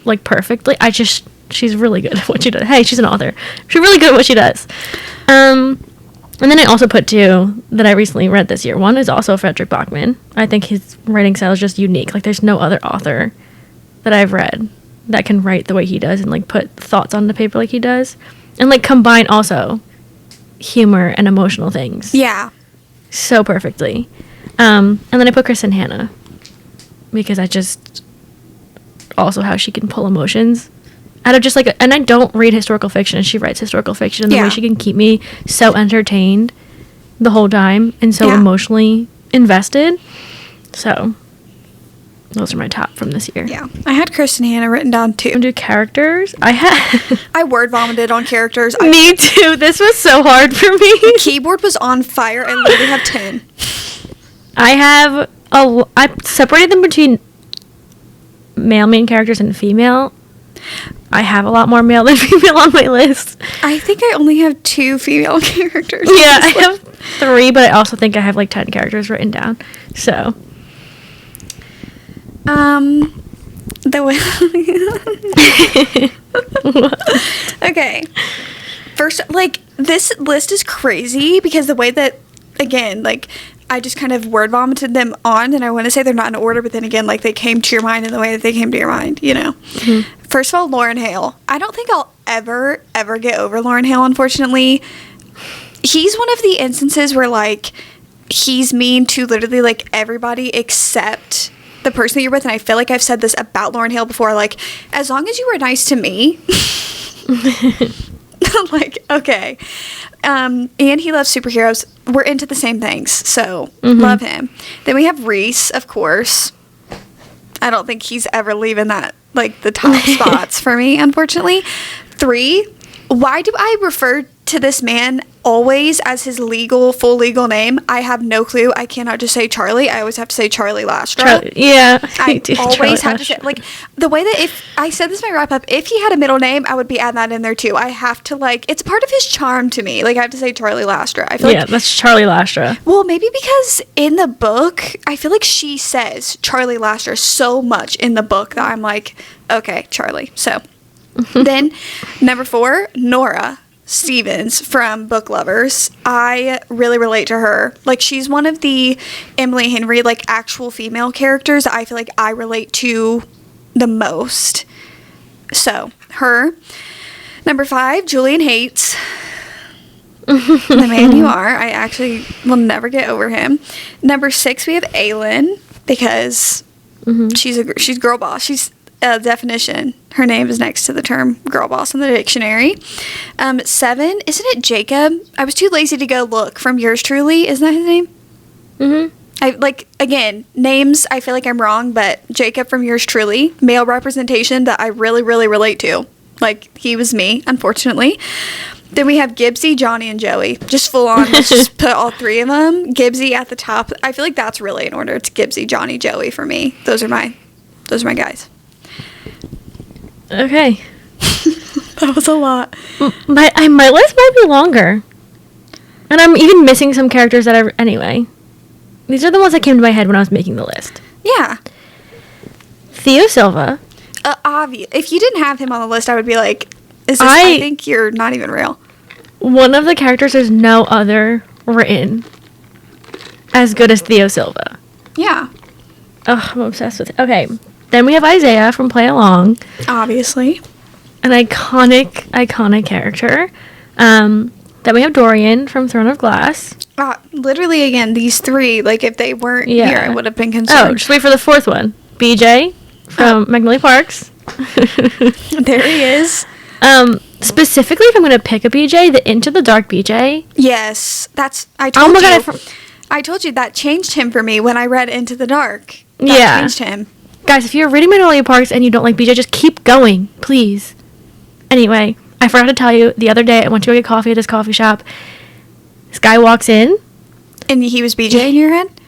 like perfectly. She's really good at what she does. Hey, she's an author. She's really good at what she does. And then I also put 2 that I recently read this year. One is also Frederick Bachman. I think his writing style is just unique. Like, there's no other author that I've read that can write the way he does and like put thoughts on the paper like he does, and like combine also humor and emotional things. Yeah. So perfectly. And then I put Kristen Hanna because I just also how she can pull emotions out of just like and I don't read historical fiction, and she writes historical fiction, and the way she can keep me so entertained the whole time and so emotionally invested. So those are my top from this year. Yeah, I had Kristen Hanna written down too. Do characters? I word vomited on characters. Me too. This was so hard for me. The keyboard was on fire. I literally have 10. I separated them between male main characters and female. I have a lot more male than female on my list. I think I only have 2 female characters. Yeah, I have 3, but I also think I have like 10 characters written down. So, okay. First, like, this list is crazy because the way that, again, like, I just kind of word vomited them on, and I want to say they're not in order, but then again, like, they came to your mind in the way that they came to your mind, you know? Mm-hmm. First of all, Lauryn Hill. I don't think I'll ever get over Lauryn Hill, unfortunately. He's one of the instances where, like, he's mean to literally, like, everybody except the person that you're with, and I feel like I've said this about Lauryn Hill before, like, as long as you were nice to me, like, okay. And he loves superheroes. We're into the same things, so love him. Then we have Reese, of course. I don't think he's ever leaving that, like, the top spots for me, unfortunately. 3, why do I refer to this man always as his full legal name? I have no clue. I cannot just say Charlie. I always have to say Charlie Lastra. I always have to say, like, the way that if I said this in my wrap up, if he had a middle name, I would be adding that in there too. I have to, like, it's part of his charm to me. Like, I have to say Charlie Lastra. I feel like, that's Charlie Lastra. Well, maybe because in the book, I feel like she says Charlie Lastra so much in the book that I'm like, okay, Charlie. So then number 4, Nora Stevens from Book Lovers. I really relate to her. Like, she's one of the Emily Henry, like, actual female characters I feel like I relate to the most. So, her. Number 5, Julian Hates. The man you are. I actually will never get over him. Number 6, we have Aylin, because she's girl boss. She's definition. Her name is next to the term girl boss in the dictionary. 7, isn't it Jacob? I was too lazy to go look. From Yours Truly, isn't that his name? I like, again, names, I feel like I'm wrong, but Jacob from Yours Truly, male representation that I really, really relate to. Like, he was me, unfortunately. Then we have Gibbsy, Johnny, and Joey. Just full on, let's just put all 3 of them. Gibbsy at the top. I feel like that's really in order. It's Gibbsy, Johnny, Joey for me. Those are my guys. Okay. That was a lot. My list might be longer. And I'm even missing some characters that anyway. These are the ones that came to my head when I was making the list. Yeah. Theo Silva. Obvious. If you didn't have him on the list, I would be like, I think you're not even real. One of the characters, there's no other written as good as Theo Silva. Yeah. Oh, I'm obsessed with it. Okay. Then we have Isaiah from Play Along. Obviously. An iconic character. Then we have Dorian from Throne of Glass. Literally, again, these 3, like, if they weren't here, I would have been concerned. Oh, just wait for the 4th one. BJ from Magnolia Parks. There he is. Specifically, if I'm going to pick a BJ, the Into the Dark BJ. Yes. I told you that changed him for me when I read Into the Dark. That changed him. Guys, if you're reading Magnolia Parks and you don't like BJ, just keep going, please. Anyway, I forgot to tell you, the other day I went to go get coffee at this coffee shop. This guy walks in. And he was BJ in your head?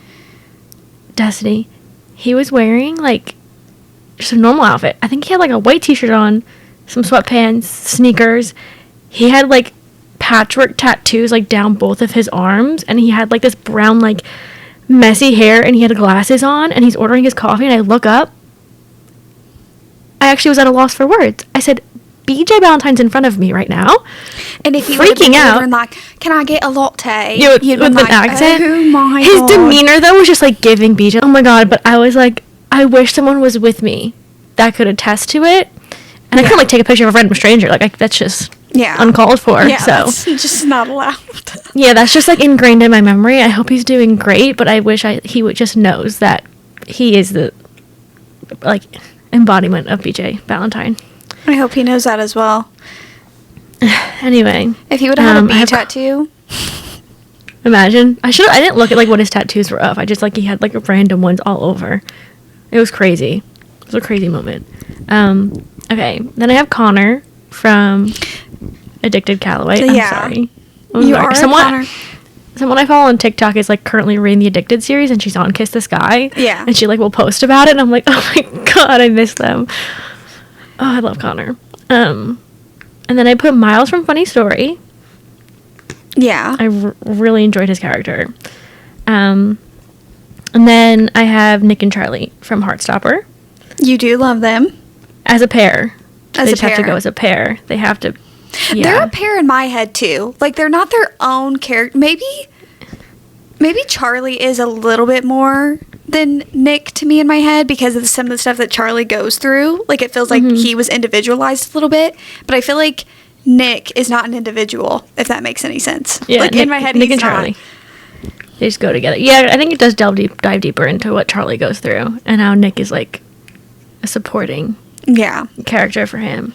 Destiny. He was wearing, like, just a normal outfit. I think he had, like, a white t-shirt on, some sweatpants, sneakers. He had, like, patchwork tattoos, like, down both of his arms. And he had, like, this brown, like, messy hair, and he had glasses on, and he's ordering his coffee, and I look up. I actually was at a loss for words. I said, BJ Valentine's in front of me right now. And if he freaking out, and like, can I get a latte? You'd with like, an accent. Oh my His God. demeanor though was just like giving BJ. Oh my God! But I was like, I wish someone was with me that could attest to it. And I couldn't, like, take a picture of a random stranger. Like, that's just uncalled for. Yeah, so. that's just not allowed. Yeah, that's just, like, ingrained in my memory. I hope he's doing great, but I wish he would just knows that he is the, like, embodiment of BJ Valentine. I hope he knows that as well. Anyway. If he would have had a bee tattoo. Imagine. I didn't look at, like, what his tattoos were of. I just, like, he had, like, random ones all over. It was crazy. It was a crazy moment. Okay, then I have Connor from Addicted Calloway. I'm sorry. You are Connor. Someone I follow on TikTok is, like, currently reading the Addicted series, and she's on Kiss This Guy. Yeah. And she, like, will post about it, and I'm like, oh my god, I miss them. Oh, I love Connor. And then I put Miles from Funny Story. Yeah. I really enjoyed his character. And then I have Nick and Charlie from Heartstopper. You do love them. As a pair. They just have to go as a pair. They have to. Yeah. They're a pair in my head too. Like, they're not their own character. Maybe Charlie is a little bit more than Nick to me in my head because of some of the stuff that Charlie goes through. Like, it feels like he was individualized a little bit. But I feel like Nick is not an individual, if that makes any sense. Yeah, like, in my head, Nick he's and Charlie. They just go together. Yeah, I think it does dive deeper into what Charlie goes through and how Nick is, like, a supporting character for him.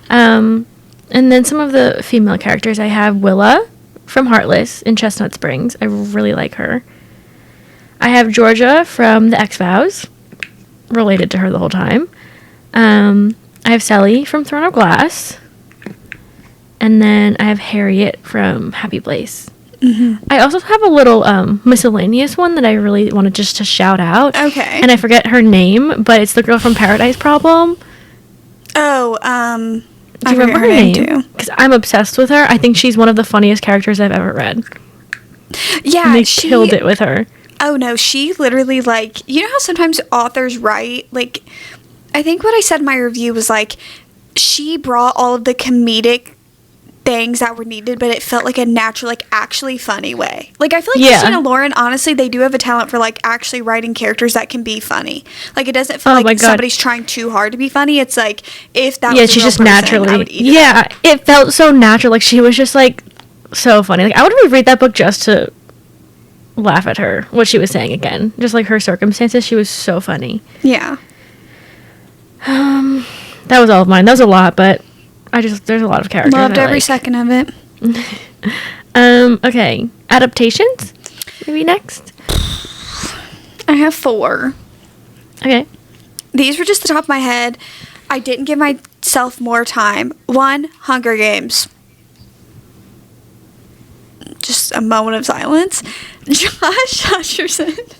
And then some of the female characters, I have Willa from Heartless in Chestnut Springs. I really like her. I have Georgia from The X-Files. Related to her the whole time. I have Sally from Throne of Glass. And then I have Harriet from Happy Place. Mm-hmm. I also have a little miscellaneous one that I really wanted just to shout out. Okay. And I forget her name, but it's the girl from Paradise Problem. Oh, do you remember her name? Because I'm obsessed with her. I think she's one of the funniest characters I've ever read. Yeah, and they killed it with her. Oh no, she literally, like, you know how sometimes authors write, like, I think what I said in my review was, like, she brought all of the comedic things that were needed, but it felt like a natural, like, actually funny way. Like, I feel like Christina Lauren, honestly, they do have a talent for, like, actually writing characters that can be funny. Like, it doesn't feel like somebody's trying too hard to be funny. It's like, if that was a real person, naturally, I would eat it. It felt so natural. Like, she was just, like, so funny. Like, I would reread that book just to laugh at her, what she was saying again. Just, like, her circumstances. She was so funny. Yeah. That was all of mine. That was a lot, but there's a lot of characters. Loved every second of it. Okay. Adaptations? Maybe next? I have 4. Okay. These were just the top of my head. I didn't give myself more time. 1, Hunger Games. Just a moment of silence. Josh Hutcherson.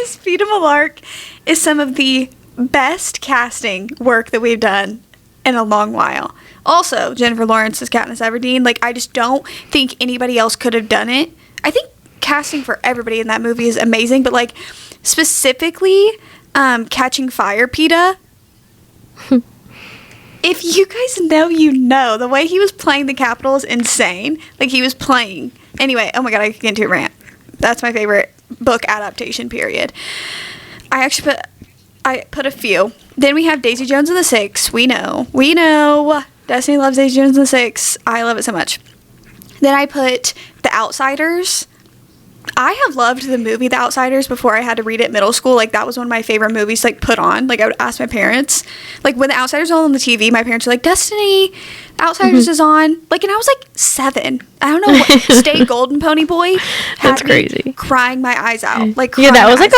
Speed of a Lark is some of the best casting work that we've done in a long while. Also, Jennifer Lawrence as Katniss Everdeen. Like, I just don't think anybody else could have done it. I think casting for everybody in that movie is amazing, but, like, specifically Catching Fire, PETA. If you guys know, you know. The way he was playing the Capitol is insane. Like, he was playing. Anyway, oh my god, I could get into a rant. That's my favorite book adaptation, period. I put a few. Then we have Daisy Jones and the Six. We know. Destiny loves Daisy Jones and the Six. I love it so much. Then I put The Outsiders. I have loved the movie The Outsiders before I had to read it in middle school. Like, that was one of my favorite movies to, like, put on. Like, I would ask my parents. Like, when The Outsiders was on the TV, my parents were like, Destiny, The Outsiders is on. Like, and I was, like, 7. I don't know what. Stay Golden Pony Boy had That's crazy. Me crying my eyes out. Like, yeah, that was, like,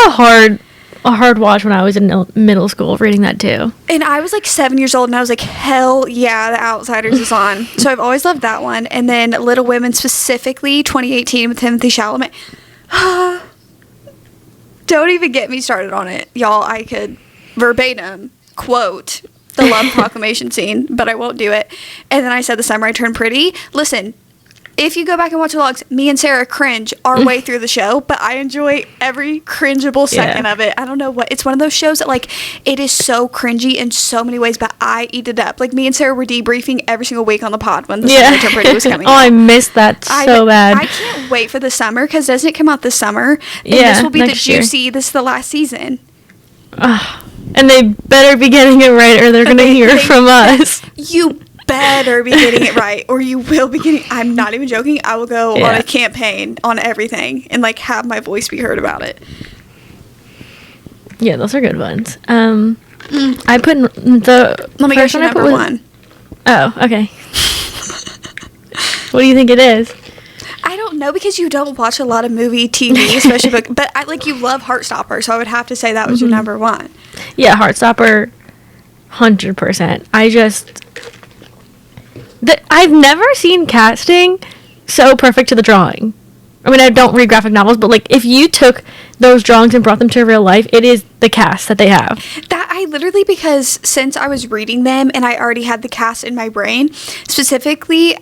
a hard watch when I was in middle school reading that too. And I was like 7 years old and I was like, hell yeah, The Outsiders is on. So I've always loved that one. And then Little Women, specifically 2018 with Timothée Chalamet. Don't even get me started on it, y'all. I could verbatim quote the love proclamation scene, but I won't do it. And then I said The Summer I Turned Pretty. Listen, if you go back and watch the vlogs, me and Sarah cringe our way through the show, but I enjoy every cringeable second of it. I don't know what. It's one of those shows that, like, it is so cringy in so many ways, but I eat it up. Like, me and Sarah were debriefing every single week on the pod when the Summer Term Pretty was coming out. I missed that so bad. I can't wait for the summer, because doesn't it come out this summer? And this will be the juicy. This is the last season. And they better be getting it right, or they're going to hear from us. You better be getting it right, or you will be getting... I'm not even joking. I will go on a campaign on everything and, like, have my voice be heard about it. Yeah, those are good ones. I put the... Let me guess your number one. Oh, okay. What do you think it is? I don't know, because you don't watch a lot of movie, TV, especially, but I, like, you love Heartstopper, so I would have to say that was your number one. Yeah, Heartstopper, 100%. I've never seen casting so perfect to the drawing. I mean, I don't read graphic novels, but, like, if you took those drawings and brought them to real life, it is the cast that they have. That I literally, because since I was reading them and I already had the cast in my brain, specifically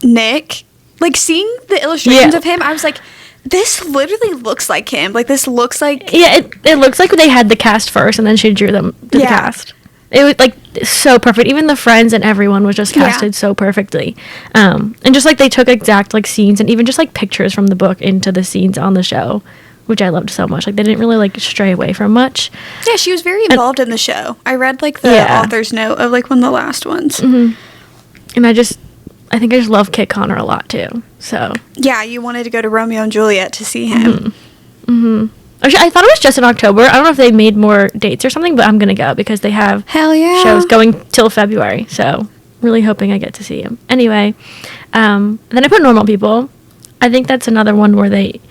Nick, like, seeing the illustrations of him, I was like, this literally looks like him. Like, this looks like... Yeah, it looks like they had the cast first and then she drew them to the cast. It was, like, so perfect. Even the friends and everyone was just casted so perfectly. And just, like, they took exact, like, scenes and even just, like, pictures from the book into the scenes on the show, which I loved so much. Like, they didn't really, like, stray away from much. Yeah, she was very involved in the show. I read, like, the author's note of, like, one of the last ones. And I think I just love Kit Connor a lot, too. So... Yeah, you wanted to go to Romeo and Juliet to see him. Actually, I thought it was just in October. I don't know if they made more dates or something, but I'm going to go because they have shows going till February. So, really hoping I get to see him. Anyway, then I put Normal People. I think that's another one where they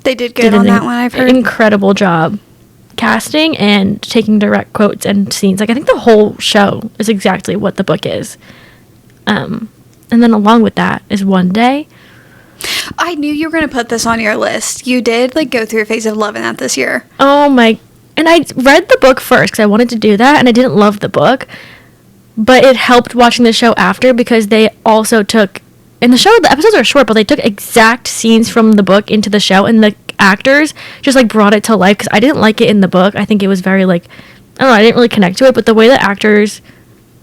did good on that one, I've heard. Incredible job casting and taking direct quotes and scenes. Like, I think the whole show is exactly what the book is. And then along with that is One Day. I knew you were going to put this on your list. You did, like, go through a phase of loving that this year. Oh, my... And I read the book first because I wanted to do that, and I didn't love the book. But it helped watching the show after because they also took... In the show, the episodes are short, but they took exact scenes from the book into the show, and the actors just, like, brought it to life because I didn't like it in the book. I think it was very, like... I don't know, I didn't really connect to it, but the way the actors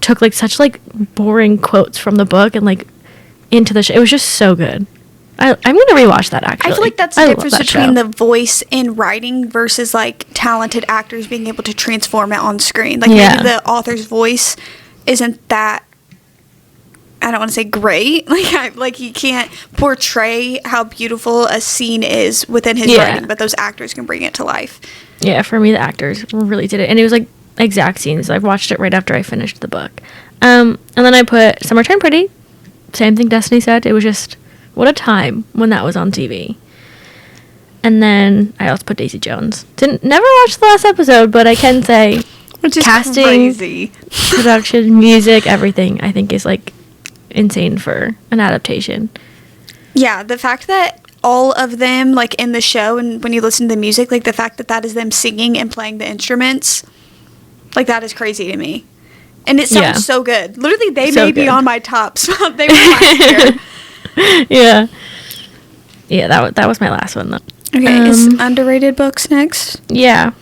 took, like, such, like, boring quotes from the book and, like, into the show, it was just so good. I'm going to rewatch that, actually. I feel like that's the difference between the voice in writing versus, like, talented actors being able to transform it on screen. Like, maybe the author's voice isn't that, I don't want to say great. Like, he can't portray how beautiful a scene is within his writing, but those actors can bring it to life. Yeah, for me, the actors really did it. And it was, like, exact scenes. I watched it right after I finished the book. And then I put Summer Turned Pretty. Same thing Destiny said. It was just... What a time when that was on TV. And then I also put Daisy Jones. Never watched the last episode, but I can say which is casting, crazy. Production, music, everything I think is, like, insane for an adaptation. Yeah, the fact that all of them, like, in the show, and when you listen to the music, like, the fact that that is them singing and playing the instruments, like, that is crazy to me. And it sounds so good. Literally, they may be on my top spot. They were last year. Yeah, that was my last one, though. Okay, is underrated books next? Yeah.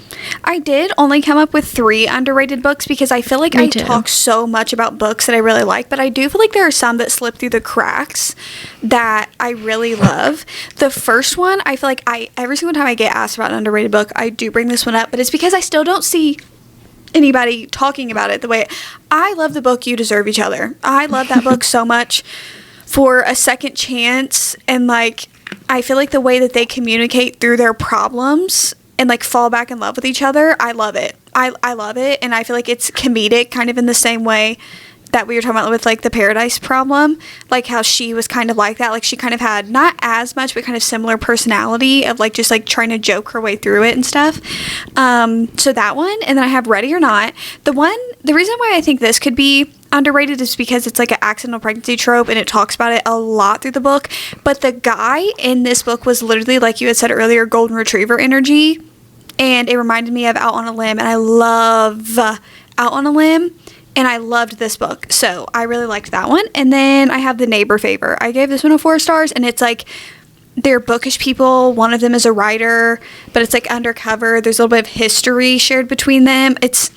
I did only come up with 3 underrated books because I feel like I talk so much about books that I really like, but I do feel like there are some that slip through the cracks that I really love. The first one, I feel like every single time I get asked about an underrated book, I do bring this one up, but it's because I still don't see anybody talking about it the way... I love the book You Deserve Each Other. I love that book so much. For a second chance, and, like, I feel like the way that they communicate through their problems and, like, fall back in love with each other, I love it. I love it, and I feel like it's comedic, kind of in the same way that we were talking about with, like, the Paradise Problem, like, how she was kind of like that. Like, she kind of had not as much, but kind of similar personality of, like, just, like, trying to joke her way through it and stuff. So that one, and then I have Ready or Not. The reason why I think this could be underrated is because it's, like, an accidental pregnancy trope, and it talks about it a lot through the book. But the guy in this book was literally, like you had said earlier, golden retriever energy, and it reminded me of Out on a Limb, and I love Out on a Limb. and I loved this book. So I really liked that one. And then I have The Neighbor Favor. I gave this one a 4 stars, and it's like they're bookish people. One of them is a writer, but it's like undercover. There's a little bit of history shared between them. It's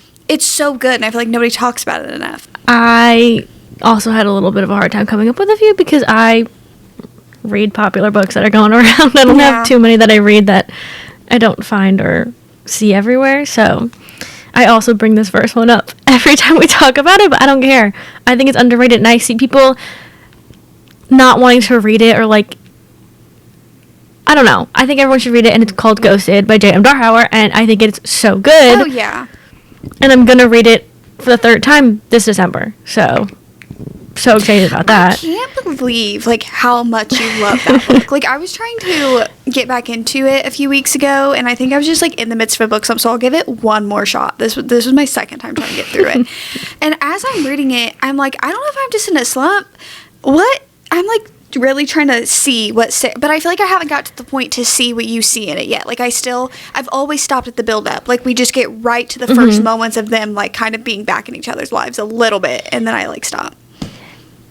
so good, and I feel like nobody talks about it enough. I also had a little bit of a hard time coming up with a few because I read popular books that are going around. I don't have too many that I read that I don't find or see everywhere. So I also bring this first one up every time we talk about it, but I don't care. I think it's underrated, and I see people not wanting to read it, or like, I don't know. I think everyone should read it, and it's called Ghosted by J.M. Darhauer, and I think it's so good. Oh, yeah. And I'm going to read it for the 3rd time this December. So excited about that. I can't believe, like, how much you love that book. Like, I was trying to get back into it a few weeks ago, and I think I was just, like, in the midst of a book slump, so I'll give it one more shot. This was my 2nd time trying to get through it. And as I'm reading it, I'm like, I don't know if I'm just in a slump. What? I'm, like, really trying to see but I feel like I haven't got to the point to see what you see in it yet. Like, I've always stopped at the build up. Like, we just get right to the first moments of them, like, kind of being back in each other's lives a little bit, and then I, like, stop.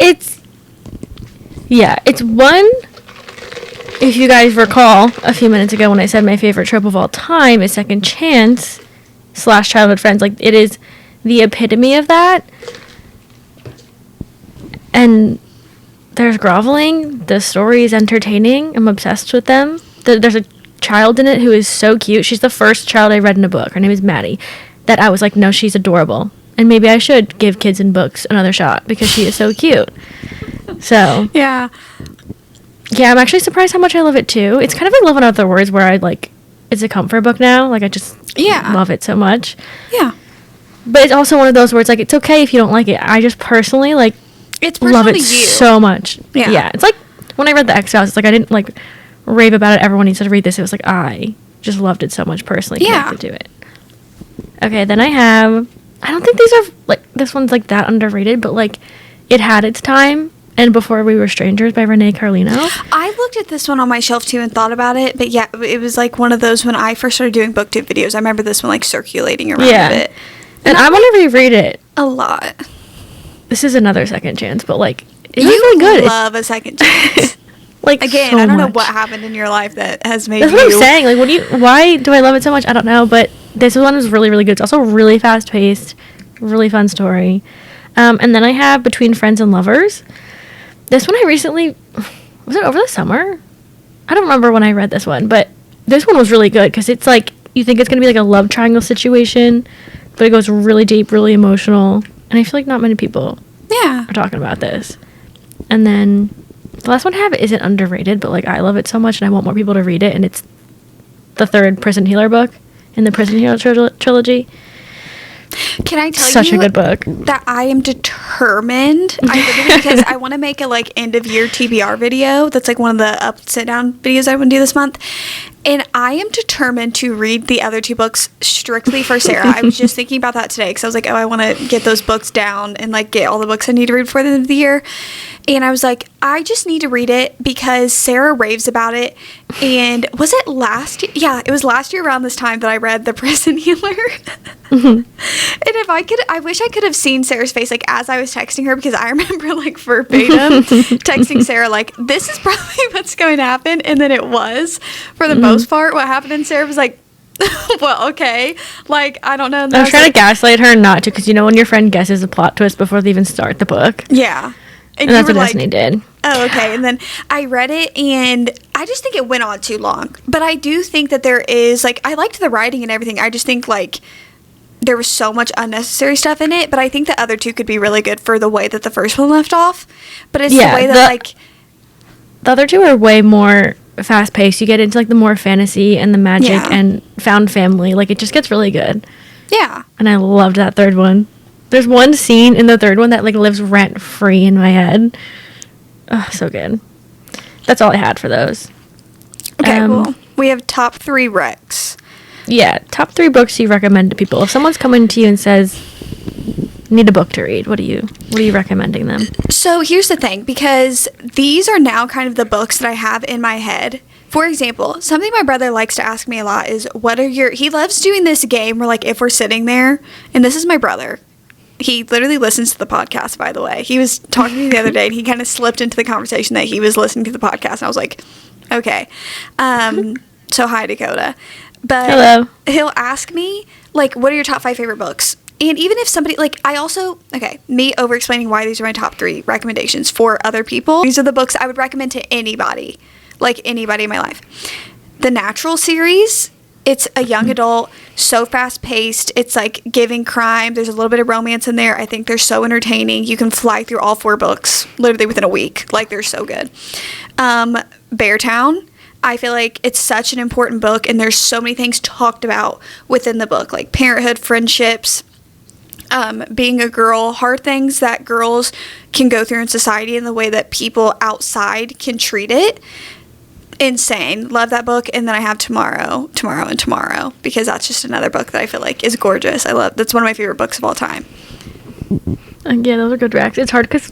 It's one, if you guys recall a few minutes ago when I said my favorite trope of all time is second chance / childhood friends. Like, it is the epitome of that. And there's groveling. The story is entertaining. I'm obsessed with them. There's a child in it who is so cute. She's the first child I read in a book. Her name is Maddie. That I was like, no, she's adorable. And maybe I should give kids in books another shot because she is so cute. So. Yeah. Yeah, I'm actually surprised how much I love it too. It's kind of like Love in Other Words, where it's a comfort book now. Like, I just love it so much. Yeah. But it's also one of those where it's like, it's okay if you don't like it. I just personally, like, love it so much. Yeah. It's like when I read The X-Files, it's like I didn't like rave about it. Everyone needs to read this. It was like I just loved it so much personally. Connected to it. Okay, then I don't think these are like, this one's like that underrated, but like it had its time. And Before We Were Strangers by Renee Carlino. I looked at this one on my shelf too and thought about it, but yeah, it was like one of those when I first started doing BookTube videos. I remember this one like circulating around a bit. And I want to reread it a lot. This is another second chance, but like it's really good. You love a second chance. Like, again, so I don't know much. what happened in your life that has made That's what I'm saying. Like, why do I love it so much? I don't know, but this one is really, really good. It's also really fast paced, really fun story. And then I have Between Friends and Lovers. This one I recently, was it over the summer? I don't remember when I read this one, but this one was really good because it's like, you think it's going to be like a love triangle situation, but it goes really deep, really emotional. And I feel like not many people are talking about this. And then the last one I have isn't underrated, but like I love it so much and I want more people to read it. And it's the 3rd Prison Healer book in the Prison Healer trilogy. Can I tell Such you a good book that I am determined? Because I want to make a like end of year TBR video. That's like one of the up sit down videos I want to do this month. And I am determined to read the other 2 books strictly for Sarah. I was just thinking about that today because I was like, oh, I want to get those books down and like get all the books I need to read before the end of the year. And I was like, I just need to read it because Sarah raves about it. And was it last year? Yeah, it was last year around this time that I read The Prison Healer. And if I could, I wish I could have seen Sarah's face like as I was texting her, because I remember like verbatim texting Sarah like, this is probably what's going to happen. And then it was, for the most part, what happened. And Sarah was like, well, okay. Like, I don't know. I'm trying to gaslight her not to, because you know when your friend guesses a plot twist before they even start the book. Yeah. And that's what Destiny did. Oh, okay. And then I read it, and I just think it went on too long. But I do think that there is, like, I liked the writing and everything. I just think, like, there was so much unnecessary stuff in it. But I think the other 2 could be really good for the way that the first one left off. But it's the way that, like... The other 2 are way more fast-paced. You get into, like, the more fantasy and the magic and found family. Like, it just gets really good. Yeah. And I loved that 3rd one. There's one scene in the 3rd one that, like, lives rent-free in my head. Oh, so good. That's all I had for those. Okay, cool. We have top 3 recs. Yeah, top 3 books you recommend to people. If someone's coming to you and says, need a book to read, what are you recommending them? So here's the thing, because these are now kind of the books that I have in my head. For example, something my brother likes to ask me a lot is, he loves doing this game where, like, if we're sitting there, and this is my brother, He literally listens to the podcast, by the way. He was talking to me the other day, and he kind of slipped into the conversation that he was listening to the podcast, and I was like, okay. So hi, Dakota. But hello. He'll ask me, like, what are your top 5 favorite books? And even if somebody, like, me over-explaining why these are my top 3 recommendations for other people. These are the books I would recommend to anybody, like anybody in my life. The Natural series, it's a young adult, so fast-paced. It's, like, giving crime. There's a little bit of romance in there. I think they're so entertaining. You can fly through all 4 books literally within a week. Like, they're so good. Beartown. I feel like it's such an important book, and there's so many things talked about within the book, like parenthood, friendships, being a girl, hard things that girls can go through in society and the way that people outside can treat it. Insane. Love that book. And then I have Tomorrow, because that's just another book that I feel like is gorgeous. That's one of my favorite books of all time. Yeah, those are good recs. It's hard because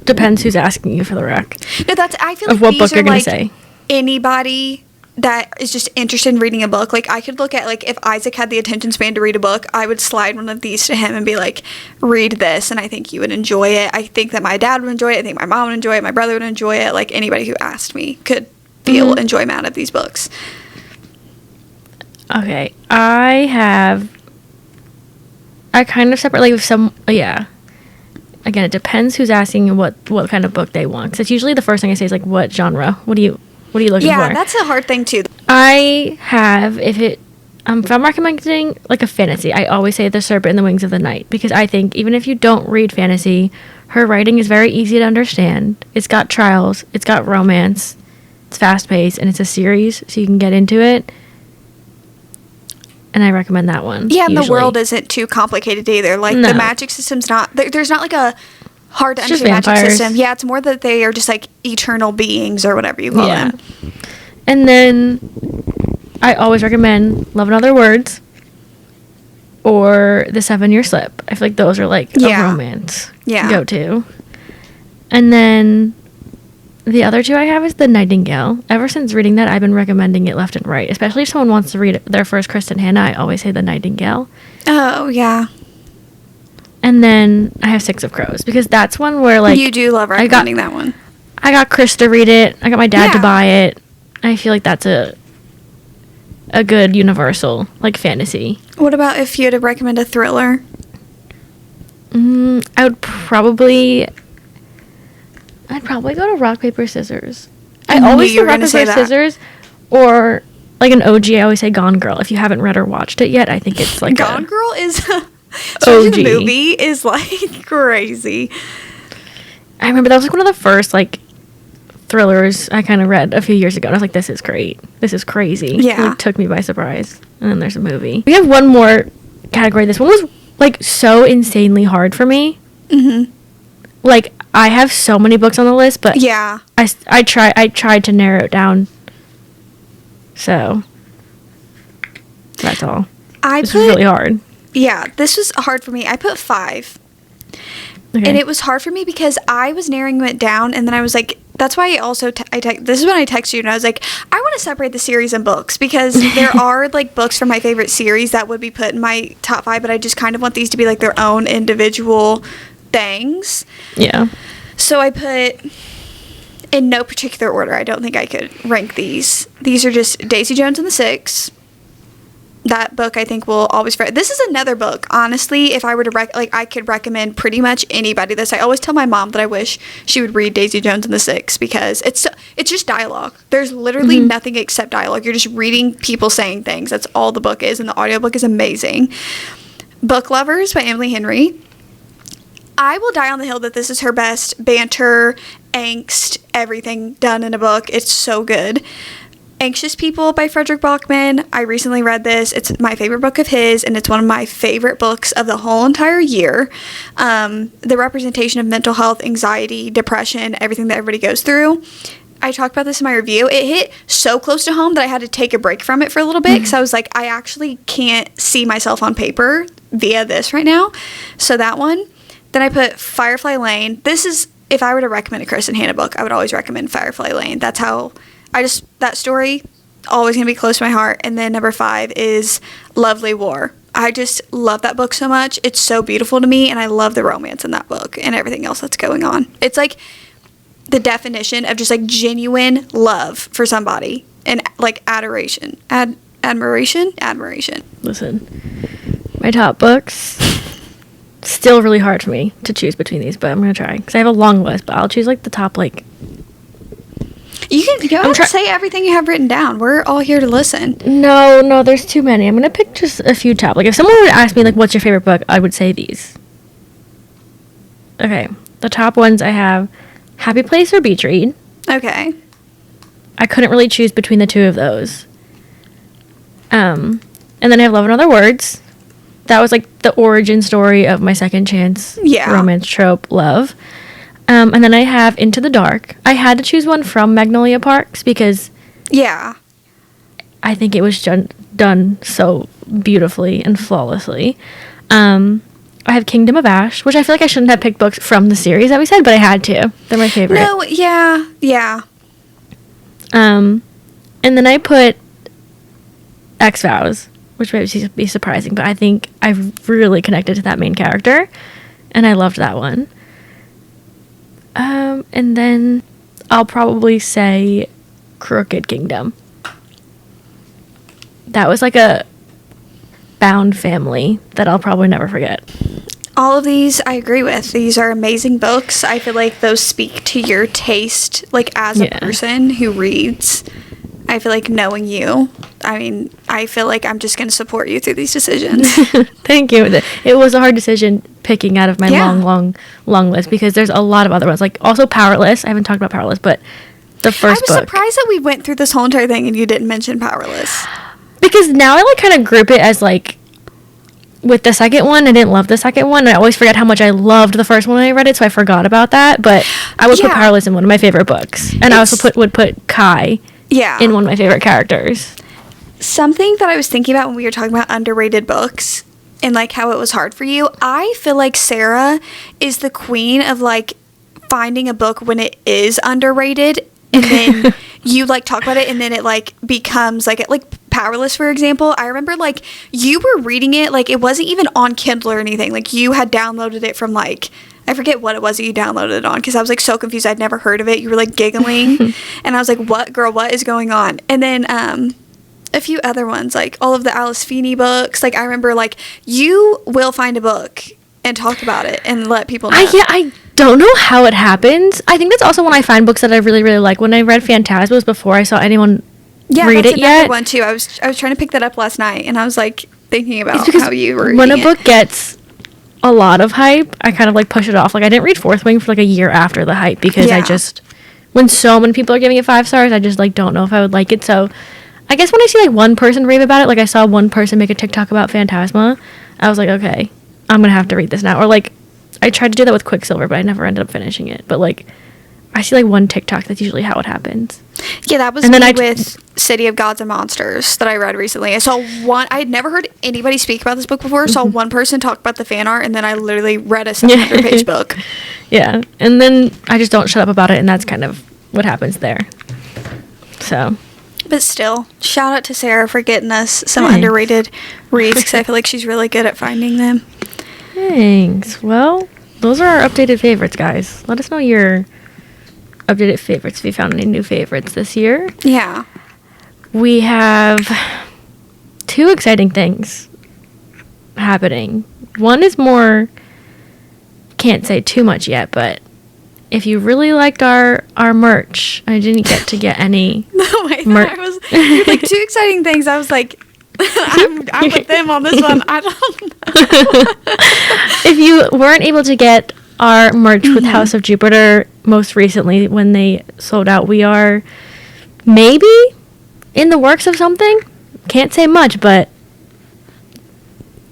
depends who's asking you for the rec. No, I feel like what these book are you're gonna like say. Anybody that is just interested in reading a book. Like, I could look at, like, if Isaac had the attention span to read a book, I would slide one of these to him and be like, read this, and I think you would enjoy it. I think that my dad would enjoy it. I think my mom would enjoy it. My brother would enjoy it. Like, anybody who asked me could feel enjoyment out of these books. Okay. I kind of separately with some, yeah. Again, it depends who's asking and what kind of book they want. Because it's usually the first thing I say is, like, what genre? What are you looking for? Yeah, that's a hard thing, too. I have, if I'm recommending, like, a fantasy, I always say The Serpent and the Wings of the Night. Because I think, even if you don't read fantasy, her writing is very easy to understand. It's got trials. It's got romance. It's fast-paced. And it's a series, so you can get into it. And I recommend that one. Yeah, and the world isn't too complicated either. Like, the magic system's not... There's not, like, a hard-to-understand magic system. Yeah, it's more that they are just, like, eternal beings or whatever you call them. And then I always recommend Love in Other Words or The 7-Year Slip. I feel like those are, like, a romance go-to. And then the other 2 I have is The Nightingale. Ever since reading that, I've been recommending it left and right. Especially if someone wants to read their first Kristen Hanna, I always say The Nightingale. Oh, yeah. And then I have 6 of Crows, because that's one where, like... You do love recommending that one. I got Chris to read it. I got my dad to buy it. I feel like that's a good universal, like, fantasy. What about if you had to recommend a thriller? I'd probably go to Rock, Paper, Scissors. I always say Rock, Paper, Scissors, or, like, an OG, I always say Gone Girl. If you haven't read or watched it yet, I think it's, like, Gone Girl is... OG. The movie is, like, crazy. I remember that was, like, one of the first, like, thrillers I kind of read a few years ago, and I was like, this is great. This is crazy. Yeah. It took me by surprise. And then there's a movie. We have one more category. This one was, like, so insanely hard for me. Mm-hmm. Like, I have so many books on the list, but yeah, I tried to narrow it down. So that's all. This was really hard. Yeah, this was hard for me. I put 5. Okay. And it was hard for me because I was narrowing it down, and then I was like, that's why I also, this is when I texted you, and I was like, I want to separate the series and books, because there are, like, books from my favorite series that would be put in my top 5, but I just kind of want these to be, like, their own individual things. Yeah. So I put, in no particular order, I don't think I could rank these. These are just Daisy Jones and the Six. That book, I think, will always... This is another book, honestly, if I were to... I could recommend pretty much anybody this. I always tell my mom that I wish she would read Daisy Jones and the Six, because it's just dialogue. There's literally nothing except dialogue. You're just reading people saying things. That's all the book is, and the audiobook is amazing. Book Lovers by Emily Henry. I will die on the hill that this is her best banter, angst, everything done in a book. It's so good. Anxious People by Frederick Bachman. I recently read this. It's my favorite book of his, and it's one of my favorite books of the whole entire year. The representation of mental health, anxiety, depression, everything that everybody goes through. I talked about this in my review. It hit so close to home that I had to take a break from it for a little bit, because I was like, I actually can't see myself on paper via this right now. So that one. Then I put Firefly Lane. This is, if I were to recommend a Kristen Hanna book, I would always recommend Firefly Lane. That's how... that story, always going to be close to my heart. And then number 5 is Lovely War. I just love that book so much. It's so beautiful to me, and I love the romance in that book and everything else that's going on. It's like the definition of just like genuine love for somebody and like adoration. Admiration. Listen, my top books, still really hard for me to choose between these, but I'm going to try. Because I have a long list, but I'll choose like the top like... You can say everything you have written down. We're all here to listen. No, there's too many. I'm going to pick just a few top. Like, if someone would ask me, like, what's your favorite book, I would say these. Okay. The top ones I have Happy Place or Beach Read. Okay. I couldn't really choose between the two of those. And then I have Love and Other Words. That was, like, the origin story of my second chance romance trope, love. And then I have Into the Dark. I had to choose one from Magnolia Parks because... Yeah. I think it was done so beautifully and flawlessly. I have Kingdom of Ash, which I feel like I shouldn't have picked books from the series that we said, but I had to. They're my favorite. No, yeah. And then I put X-Vows, which might be surprising, but I think I've really connected to that main character, and I loved that one. And then I'll probably say Crooked Kingdom. That was like a bound family that I'll probably never forget. All of these I agree with. These are amazing books. I feel like those speak to your taste, like as a person who reads. I feel like knowing you, I mean, I feel like I'm just going to support you through these decisions. Thank you. It was a hard decision picking out of my long list because there's a lot of other ones. Like also Powerless. I haven't talked about Powerless, but the first book. I was surprised that we went through this whole entire thing and you didn't mention Powerless. Because now I like kind of group it as like with the second one. I didn't love the second one. I always forget how much I loved the first one when I read it, so I forgot about that. But I would put Powerless in one of my favorite books. And I also would put Kai in one of my favorite characters. Something that I was thinking about when we were talking about underrated books and like how it was hard for you, I feel like Sarah is the queen of like finding a book when it is underrated and then you like talk about it and then it like becomes like Powerless, for example. I remember like you were reading it, like it wasn't even on Kindle or anything. Like you had downloaded it from like, I forget what it was that you downloaded it on because I was like so confused. I'd never heard of it. You were like giggling and I was like, what, girl, what is going on? And then a few other ones, like all of the Alice Feeney books. Like I remember like you will find a book and talk about it and let people know. I don't know how it happens. I think that's also when I find books that I really, really like. When I read Phantasmas before I saw anyone read it yet. Yeah, one too. I was trying to pick that up last night and I was like thinking about how you were reading when a book gets a lot of hype, I kind of like push it off. Like I didn't read Fourth Wing for like a year after the hype because I just, when so many people are giving it 5 stars, I just like don't know if I would like it. So I guess when I see like one person rave about it, like I saw one person make a TikTok about Phantasma, I was like, okay, I'm gonna have to read this now. Or like I tried to do that with Quicksilver, but I never ended up finishing it. But like I see like one TikTok, that's usually how it happens. Yeah, that was with City of Gods and Monsters that I read recently. I saw one, I had never heard anybody speak about this book before. Saw one person talk about the fan art and then I literally read a 700-page book. Yeah, and then I just don't shut up about it and that's kind of what happens there. So... But still, shout out to Sarah for getting us some underrated reads because I feel like she's really good at finding them. Thanks. Well, those are our updated favorites, guys. Let us know your updated favorites if you found any new favorites this year. Yeah. We have 2 exciting things happening. One is more, can't say too much yet, but if you really liked our merch, I didn't get to get any. No, wait, you're like 2 exciting things. I was like, I'm with them on this one. I don't know. If you weren't able to get our merch with House of Jupiter most recently when they sold out, we are maybe in the works of something. Can't say much, but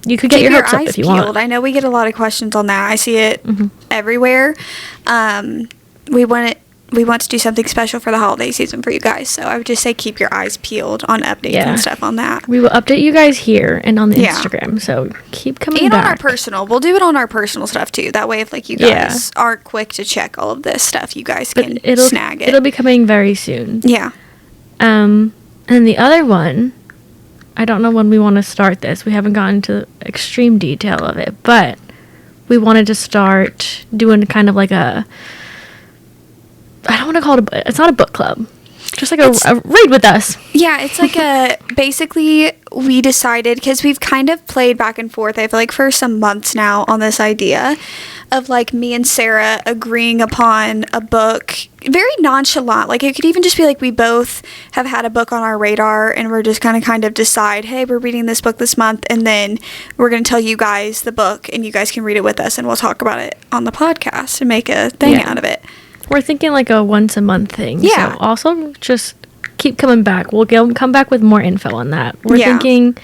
you could get your hopes up if you want. I know we get a lot of questions on that. I see it everywhere. We want to do something special for the holiday season for you guys. So I would just say keep your eyes peeled on updates and stuff on that. We will update you guys here and on the Instagram. So keep coming back. And on our personal. We'll do it on our personal stuff too. That way if like you guys aren't quick to check all of this stuff, you guys can snag it. It'll be coming very soon. Yeah. And the other one I don't know when we want to start this. We haven't gotten into extreme detail of it, but we wanted to start doing kind of like I don't want to call it it's not a book club. Just like a read with us. Yeah, it's like basically we decided, because we've kind of played back and forth, I feel like for some months now, on this idea of like me and Sarah agreeing upon a book very nonchalant. Like it could even just be like we both have had a book on our radar and we're just kind of decide, hey, we're reading this book this month, and then we're going to tell you guys the book and you guys can read it with us and we'll talk about it on the podcast and make a thing out of it. We're thinking like a once a month thing. Yeah. So also just keep coming back. We'll come back with more info on that. We're thinking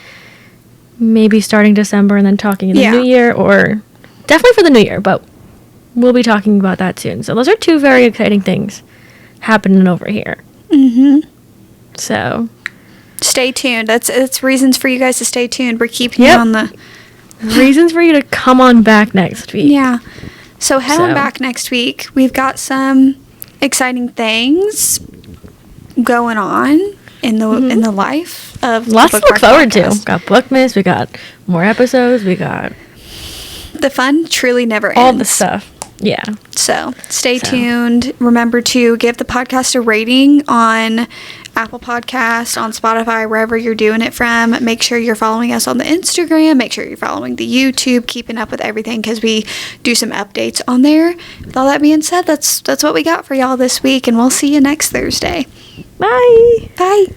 maybe starting December and then talking in the new year, or definitely for the new year, but we'll be talking about that soon. So those are two very exciting things happening over here. Mm-hmm. So stay tuned. It's reasons for you guys to stay tuned. We're keeping you on the reasons for you to come on back next week. Yeah. So head on back next week. We've got some exciting things going on in the life of lots to look forward podcast. to. We got Bookmas, we got more episodes, we got the fun truly never ends. All the stuff. Yeah. So stay tuned. Remember to give the podcast a rating on Apple Podcasts, on Spotify, wherever you're doing it from. Make sure you're following us on the Instagram. Make sure you're following the YouTube, keeping up with everything, because we do some updates on there. With all that being said, that's what we got for y'all this week, and we'll see you next Thursday. Bye. Bye.